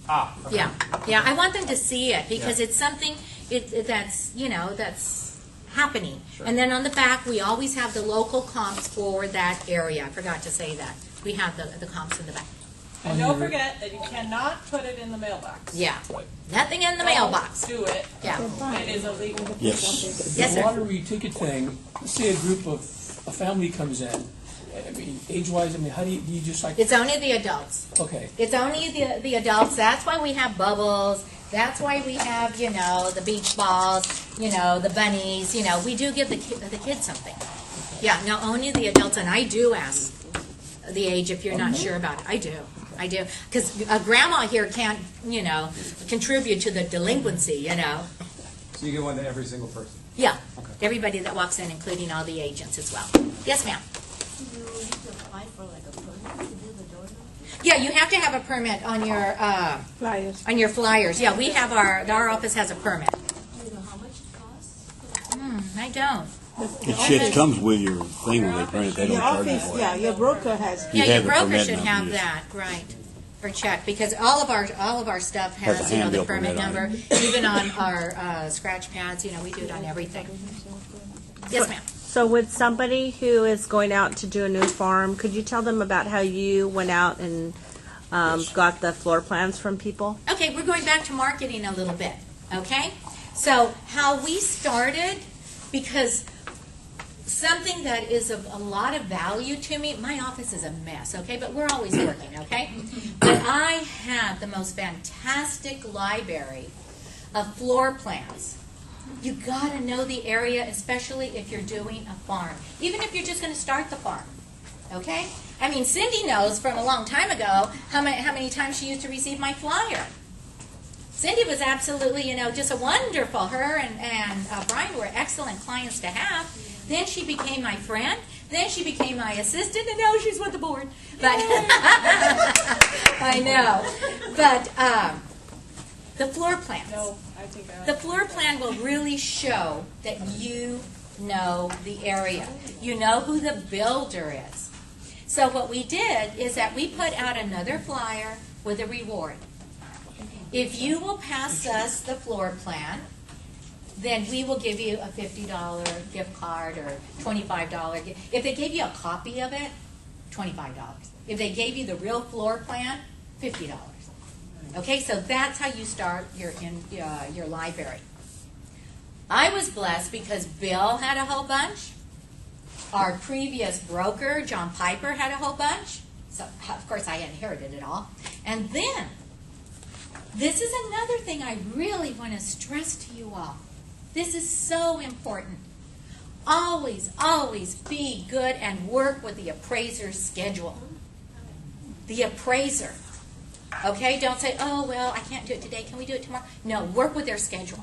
Ah, okay. Yeah, I want them to see it because it's something that's happening. Sure. And then on the back, we always have the local comps for that area. I forgot to say that. We have the comps in the back. And don't forget that you cannot put it in the mailbox. Yeah. Nothing in the mailbox. Do it. Yeah. It is illegal. Yes. Yes, The sir. lottery ticket thing, let's say a family comes in, age-wise, how do you just like, It's only the adults. okay. It's only the adults. That's why we have bubbles. That's why we have, the beach balls, the bunnies. We do give the kids something. Yeah, no, only the adults. And I do ask the age if you're not sure about it. I do. Because a grandma here can't, contribute to the delinquency, So you give one to every single person? Yeah, Okay. everybody that walks in, including all the agents as well. Yes, ma'am. Do you need to apply for like a permit to do the door knocking? Yeah, you have to have a permit on your flyers. Yeah, we have our office has a permit. Do you know how much it costs? I don't. It comes with your thing when they print it. They don't Your charge you office, for it. yeah, your broker has. You Yeah, have your the broker permit should number, have yes. that, right? For check, because all of our stuff Has has a the handbill permit permit on number, even on our scratch pads. We do it on everything. Yes, ma'am. So with somebody who is going out to do a new farm, could you tell them about how you went out and got the floor plans from people? Okay, we're going back to marketing a little bit, okay? So how we started, because something that is of a lot of value to me, my office is a mess, okay? But we're always working, okay? But I have the most fantastic library of floor plans You got to know the area, especially if you're doing a farm. Even if you're just going to start the farm. Okay? I mean, Cindy knows from a long time ago how many times she used to receive my flyer. Cindy was absolutely, just a wonderful. Her and Brian were excellent clients to have. Then she became my friend. Then she became my assistant, and now she's with the board. But I know. But the floor plans. No, I think The floor plan will really show that you know the area. You know who the builder is. So what we did is that we put out another flyer with a reward. If you will pass us the floor plan, then we will give you a $50 gift card or $25. If they gave you a copy of it, $25. If they gave you the real floor plan, $50. Okay, so that's how you start your library. I was blessed because Bill had a whole bunch. Our previous broker, John Piper, had a whole bunch. So, of course, I inherited it all. And then, this is another thing I really want to stress to you all. This is so important. Always, always be good and work with the appraiser's schedule. The appraiser. Okay? Don't say, oh, well, I can't do it today. Can we do it tomorrow? No, work with their schedule.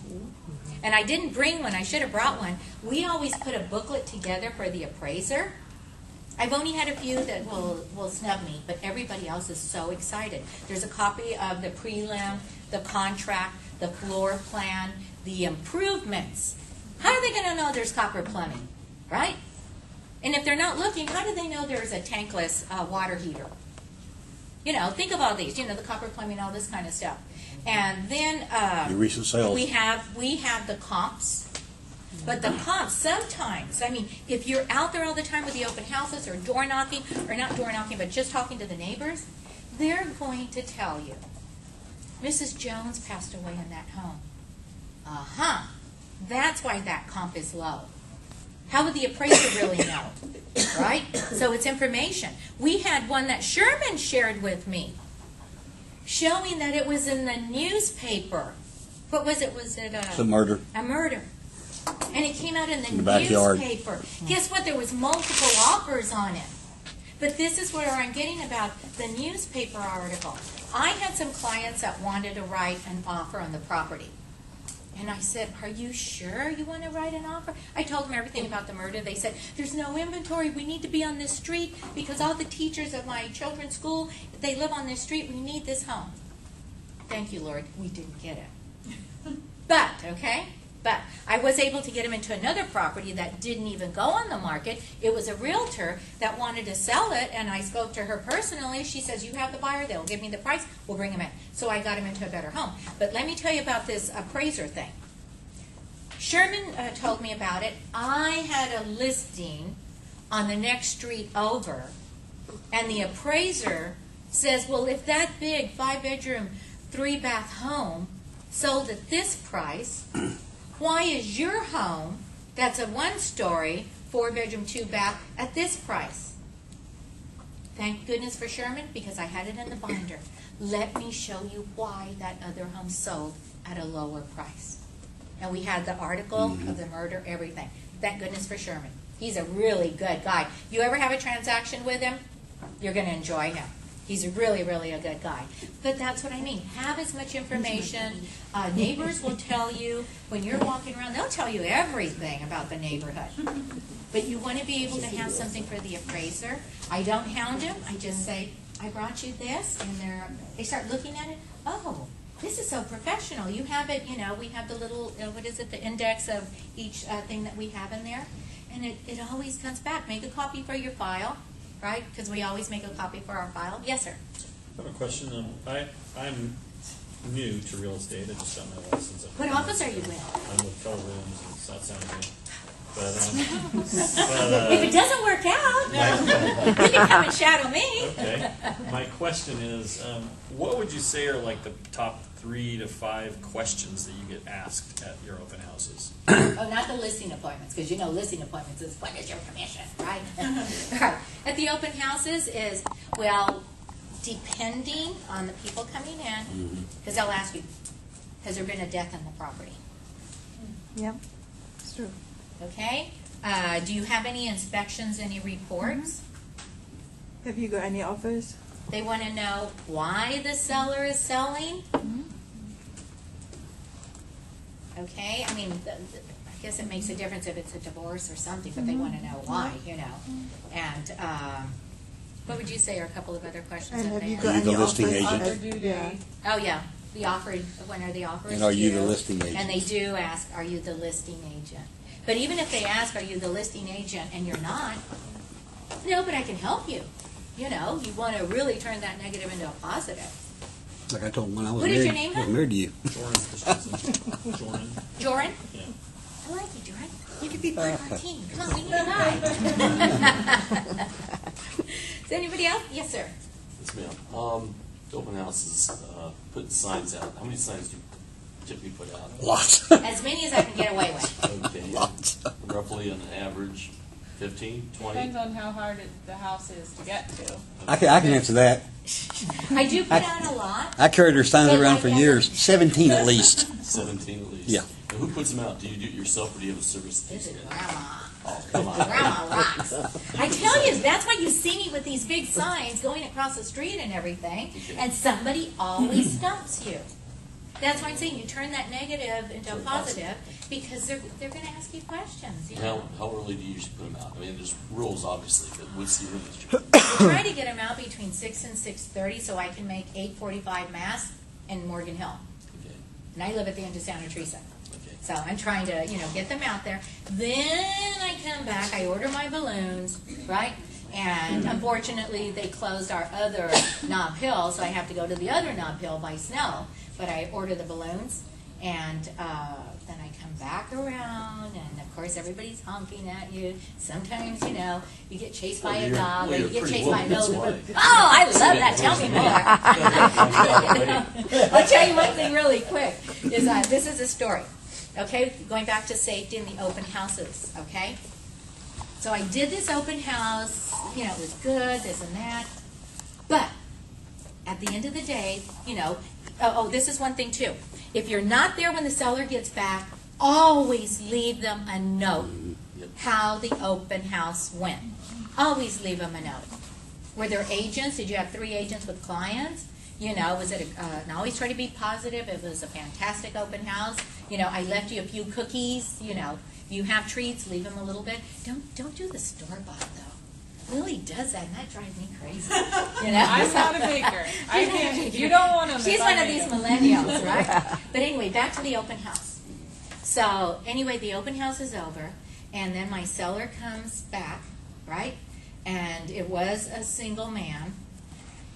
And I didn't bring one. I should have brought one. We always put a booklet together for the appraiser. I've only had a few that will snub me, but everybody else is so excited. There's a copy of the prelim, the contract, the floor plan, the improvements. How are they going to know there's copper plumbing, right? And if they're not looking, how do they know there's a tankless water heater? Think of all these, the copper plumbing, all this kind of stuff. And then Your recent sales. we have the comps. But the comps, sometimes, if you're out there all the time with the open houses or door knocking, or not door knocking, but just talking to the neighbors, they're going to tell you, Mrs. Jones passed away in that home. That's why that comp is low. How would the appraiser really know? Right? So it's information. We had one that Sherman shared with me, showing that it was in the newspaper. What was it? Was it It's a murder. a murder? And it came out in the backyard. newspaper. Guess what? There was multiple offers on it. But this is where I'm getting about the newspaper article. I had some clients that wanted to write an offer on the property. And I said, are you sure you want to write an offer? I told them everything about the murder. They said, there's no inventory. We need to be on this street because all the teachers of my children's school, they live on this street. We need this home. Thank you, Lord. We didn't get it. But I was able to get him into another property that didn't even go on the market. It was a realtor that wanted to sell it, and I spoke to her personally. She says, you have the buyer, they'll give me the price, we'll bring him in. So I got him into a better home. But let me tell you about this appraiser thing. Sherman told me about it. I had a listing on the next street over, and the appraiser says, well, if that big 5-bedroom, 3-bath home sold at this price, why is your home, that's a 1-story, 4-bedroom, 2-bath, at this price? Thank goodness for Sherman, because I had it in the binder. Let me show you why that other home sold at a lower price. And we had the article of the murder, everything. Thank goodness for Sherman. He's a really good guy. You ever have a transaction with him, you're going to enjoy him. He's really, really a good guy. But that's what I mean. Have as much information. Neighbors will tell you, when you're walking around, they'll tell you everything about the neighborhood. But you want to be able to have something for the appraiser. I don't hound him. I just say, I brought you this. And they start looking at it. Oh, this is so professional. You have it, we have the little, the index of each thing that we have in there. And it always comes back. Make a copy for your file. Right? Because we always make a copy for our file. Yes, sir. I have a question. I'm new to real estate. I just got my license. What office are you with? I'm with Keller Williams in South San Antonio. But, if it doesn't work out, you can come and shadow me. Okay. My question is, what would you say are like the top 3 to 5 questions that you get asked at your open houses? Oh, not the listing appointments, because listing appointments is what is your commission, right? Right. At the open houses is, well, depending on the people coming in, because they'll ask you, has there been a death on the property? Yep, it's true. Okay? Do you have any inspections, any reports? Have you got any offers? They want to know why the seller is selling. Okay? I mean, I guess it makes a difference if it's a divorce or something, but they want to know why, you know. And what would you say are a couple of other questions? And that have you they got ask? the any listing offers? agent? Offer due Yeah. date. Oh, yeah. The offer, when are the offers And are you due? the listing agent? And they do ask, are you the listing agent? But even if they ask, are you the listing agent, and you're not, no, but I can help you. You know, you want to really turn that negative into a positive. Like I told him when I was What is married, your name, I was hon? married to you. Jordan. Joran? Yeah. I like you, Joran. You could be part of our team. Come on, we need a guy. Is anybody else? Yes, sir. Yes, ma'am. Open houses, putting signs out. How many signs do you typically put out? Lots. As many as I can get away with. Okay. Lots. Roughly on average, 15, 20? Depends on how hard the house is to get to. I can answer that. I do put out a lot. I carried their signs But around like for that- years, 17 at least. 17 at least? Yeah. And who puts them out? Do you do it yourself or do you have a service This is station? Grandma. Oh, come on. Grandma rocks. I tell you, that's why you see me with these big signs going across the street and everything, and somebody always stumps you. That's why I'm saying you turn that negative into a positive, because they're going to ask you questions. You know? How early do you usually put them out? I mean, there's rules, obviously, but what's the earliest you I try to get them out between 6 and 6:30 so I can make 8:45 Mass in Morgan Hill. Okay. And I live at the end of Santa Teresa. Okay. So I'm trying to, get them out there. Then I come back, I order my balloons, right? And unfortunately, they closed our other Nob Hill, so I have to go to the other Nob Hill by snow. But I order the balloons, and then I come back around, and of course everybody's honking at you. Sometimes, you get chased by a dog, or you get chased by a that's nose. why. Oh, I love that. Tell me more. I'll tell you one thing really quick. Is this is a story. Okay, going back to safety in the open houses. Okay, so I did this open house. It was good, this and that, but at the end of the day, this is one thing too. If you're not there when the seller gets back, always leave them a note how the open house went. Always leave them a note. Were there agents? Did you have 3 agents with clients? Was it and always try to be positive. It was a fantastic open house. I left you a few cookies. If you have treats, leave them a little bit. Don't do the store-bought though. Lily does that, and that drives me crazy. I'm not a baker. I can't. You don't want them. She's one of these millennials, right? But anyway, back to the open house. So anyway, the open house is over, and then my seller comes back, right? And it was a single man,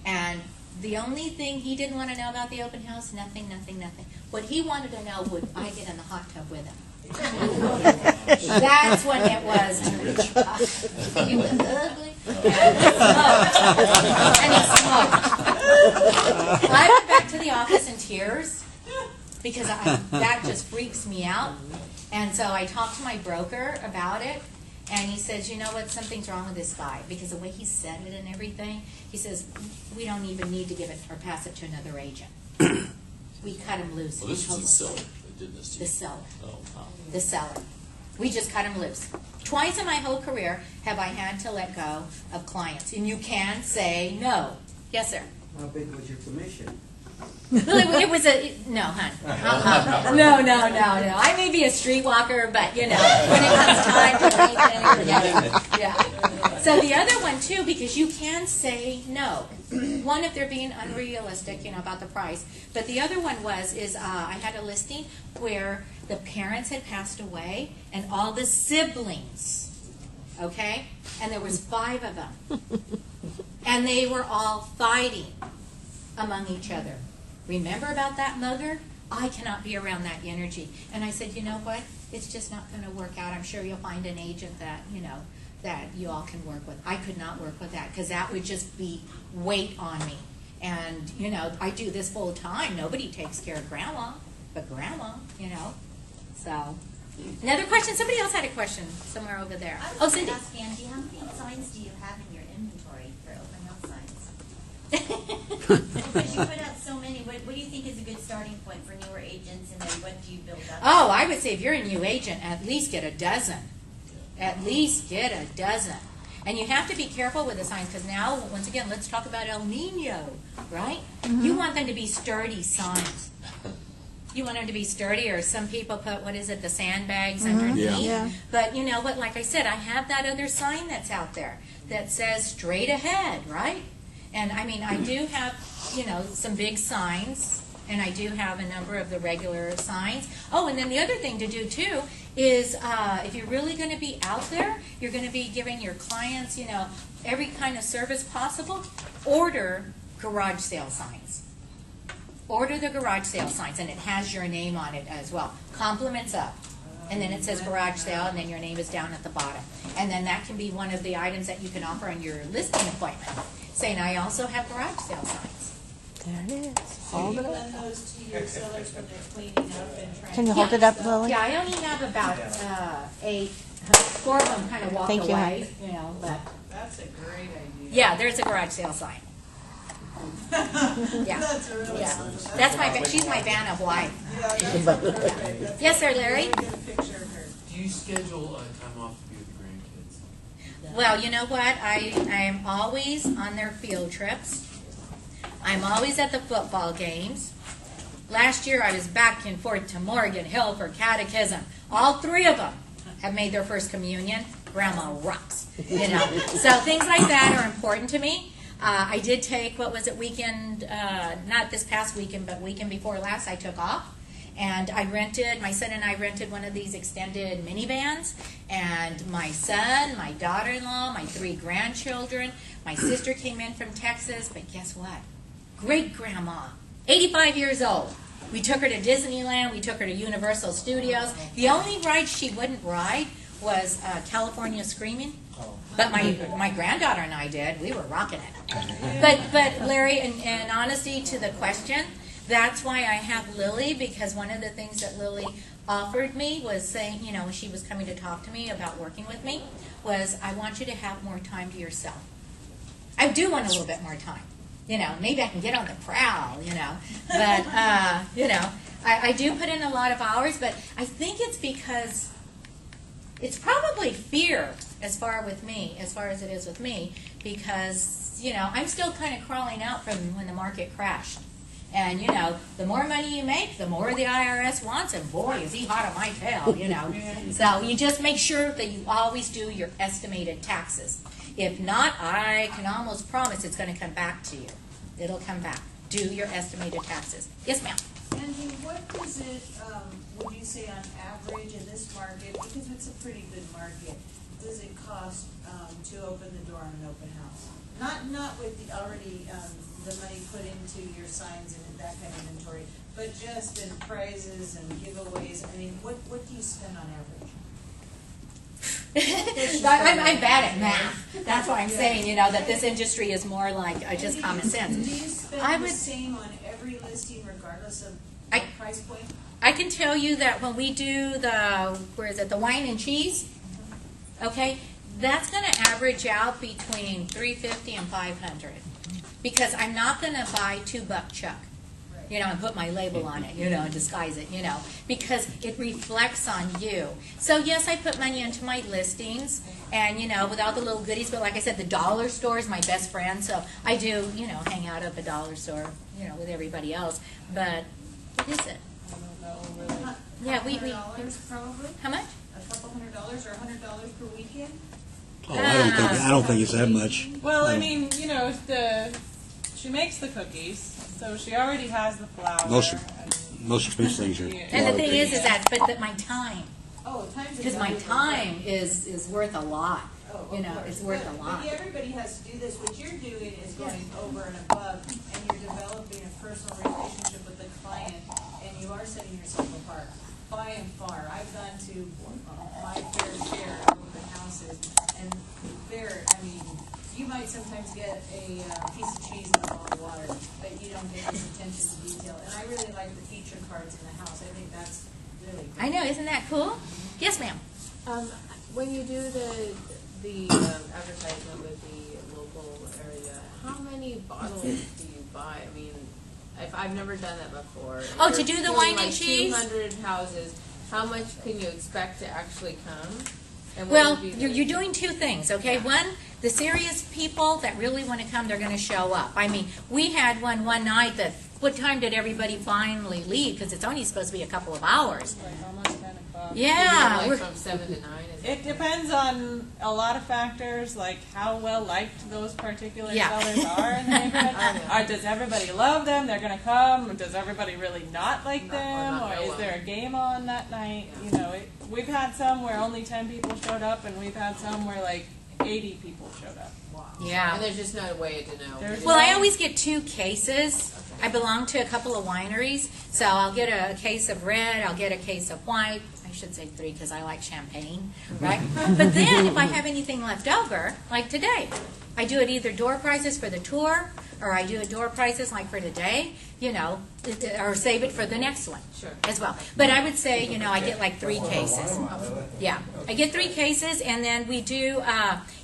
and the only thing he didn't want to know about the open house, nothing. What he wanted to know, would I get in the hot tub with him? That's when it was. He was ugly and he smoked. I went back to the office in tears because that just freaks me out. And so I talked to my broker about it, and he says, you know what, something's wrong with this guy because the way he said it and everything. He says, we don't even need to give it or pass it to another agent. We cut him loose. Well, this was the seller that did this to you. The seller. Oh, wow. The seller. We just cut him loose. Twice in my whole career have I had to let go of clients. And you can say no. Yes, sir. How big was your commission? Well, it was no, hon. No. I may be a streetwalker, but when it comes time for anything, forget it. Yeah. So the other one too, because you can say no. One, if they're being unrealistic, about the price. But the other one is I had a listing where the parents had passed away and all the siblings, okay, and there was 5 of them, and they were all fighting among each other. Remember about that mugger? I cannot be around that energy. And I said, you know what? It's just not going to work out. I'm sure you'll find an agent that, that you all can work with. I could not work with that because that would just be weight on me. And, I do this full time. Nobody takes care of grandma, but grandma, So, another question? Somebody else had a question somewhere over there. I was Cindy. going to ask Angie, how many signs do you have in your inventory for open house signs? Because you put out so many. what do you think is a good starting point for newer agents, and then what do you build up? Oh, I would say if you're a new agent, at least get a dozen. At least get a dozen. And you have to be careful with the signs, because now, once again, let's talk about El Nino, right? You want them to be sturdy signs. You want them to be sturdy, or some people put, what is it, the sandbags underneath. Yeah. But you know what, like I said, I have that other sign that's out there that says straight ahead, right? And I mean, I do have, you know, some big signs, and I do have a number of the regular signs. Oh, and then the other thing to do too is if you're really going to be out there, you're going to be giving your clients, you know, every kind of service possible, order garage sale signs. Order the garage sale signs, and it has your name on it as well. Compliments up. And then it says garage sale, and then your name is down at the bottom. And then that can be one of the items that you can offer on your listing appointment, saying, I also have garage sale signs. There it is. So Hold you it up. lend those to your sellers when they're cleaning up and trying Can you to hold it up, Lily? Yeah, I only have about 8. 4 of them kind of walk Thank you, away, you know, but That's a great idea. yeah, there's a garage sale sign. Yeah. That's a really Yeah. That's she's my van of wife. Yeah, that's perfect. Yes, sir, Larry? Get a picture of her. Do you schedule time off to be with the grandkids? Well, you know what? I am always on their field trips. I'm always at the football games. Last year I was back and forth to Morgan Hill for catechism. All 3 of them have made their first communion. Grandma rocks, you know. So things like that are important to me. I did take, what was it, weekend, not this past weekend, but weekend before last, I took off. And I rented, my son and I rented one of these extended minivans. And my son, my daughter-in-law, my 3 grandchildren, my sister came in from Texas. But guess what? Great-grandma, 85 years old. We took her to Disneyland. We took her to Universal Studios. The only ride she wouldn't ride was California Screaming. But my granddaughter and I did. We were rocking it. But Larry, in honesty to the question, that's why I have Lily, because one of the things that Lily offered me was saying, you know, when she was coming to talk to me about working with me, was I want you to have more time to yourself. I do want a little bit more time. You know, maybe I can get on the prowl, you know. But, you know, I do put in a lot of hours, but I think it's because it's probably fear as far as it is with me, because, you know, I'm still kind of crawling out from when the market crashed. And, you know, the more money you make, the more the IRS wants, and boy, is he hot on my tail, you know. So you just make sure that you always do your estimated taxes. If not, I can almost promise it's going to come back to you. It'll come back. Do your estimated taxes. Yes, ma'am. Angie, what does it, would you say on average in this market, because it's a pretty good market, does it cost to open the door on an open house? Not with the already the money put into your signs and that kind of inventory, but just in prizes and giveaways. I mean, what do you spend on average? I'm bad at math. That's why I'm saying, you know, that this industry is more like just common sense. Do you spend the same on every listing regardless of price point? I can tell you that when we do the wine and cheese, okay, that's going to average out between $350 and $500, because I'm not going to buy $2 Chuck, you know, and put my label on it, you know, and disguise it, you know, because it reflects on you. So yes, I put money into my listings, and you know, with all the little goodies. But like I said, the dollar store is my best friend, so I do, you know, hang out at the dollar store, you know, with everybody else. But what is it? I don't know, really. Yeah, we $100 probably. How much? A couple $100 or $100 per weekend. Oh, I don't think it's that much. Well, I mean, you know, she makes the cookies, so she already has the flour. Most expensive things are. And the thing is that, but my time. Oh, time's because my time is worth a lot. Oh, you know, it's worth a lot. But everybody has to do this. What you're doing is going over and above, and you're developing a personal relationship with the client, and you are setting yourself apart. By and far, I've gone to my fair share of open houses, and I mean, you might sometimes get a piece of cheese in a bottle of water, but you don't get this attention to detail. And I really like the feature cards in the house. I think that's really good. I know, isn't that cool? Yes, ma'am. When you do the advertisement with the local area, how many bottles do you buy? I mean, if I've never done that before. Oh, You're to do the doing wine and like cheese? 200 houses. How much can you expect to actually come? And what Well, would be you're doing two things, okay? One, the serious people that really want to come, they're going to show up. I mean, we had one night that, what time did everybody finally leave? Because it's only supposed to be a couple of hours. Like almost 10 o'clock. Yeah. like we're- from 7 to 9? It depends on a lot of factors, like how well liked those particular Yeah. sellers are in the neighborhood. Does everybody love them? They're going to come. Does everybody really not like them? not Or know is them. there a game on that night? You know, we've had some where only 10 people showed up, and we've had some where like 80 people showed up. Yeah. And there's just no way to know. Well, I always get 2 cases. I belong to a couple of wineries, so I'll get a case of red, I'll get a case of white. I should say 3 because I like champagne, right? But then if I have anything left over, like today, I do it either door prizes for the tour, or I do a door prizes like for today, you know, or save it for the next one as well. But I would say, you know, I get like 3 cases. Yeah, I get 3 cases, and then we do,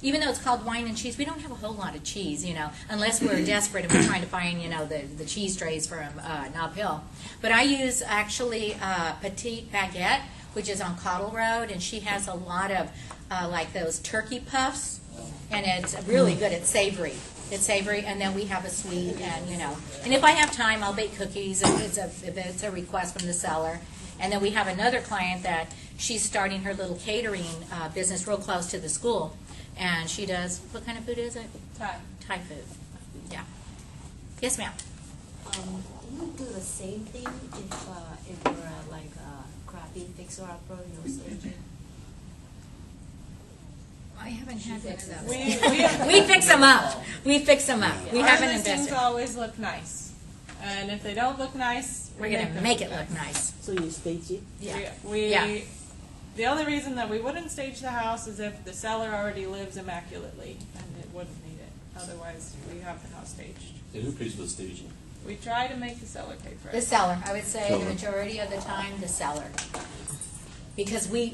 even though it's called wine and cheese, we don't have a whole lot of cheese, you know, unless we're desperate and we're trying to find, you know, the cheese trays from Nob Hill. But I use actually Petite Baguette, which is on Cottle Road, and she has a lot of like those turkey puffs, and it's really good. It's savory. It's savory, and then we have a sweet, and you know. And if I have time, I'll bake cookies if it's a request from the seller. And then we have another client that she's starting her little catering business real close to the school, and she does, what kind of food is it? Thai food. Yeah. Yes, ma'am. Do you do the same thing if you're like a crappy fixer-upper, no surgeon? I haven't had fix-ups. We fix them up. We fix them up. We Our haven't listings invested. always look nice, and if they don't look nice, We're going to make it look nice. So you stage it? Yeah. We the only reason that we wouldn't stage the house is if the seller already lives immaculately, and it wouldn't need it. Otherwise, we have the house staged. And who pays for the staging? We try to make the seller pay for it. The seller. I would say the majority of the time, the seller. Because we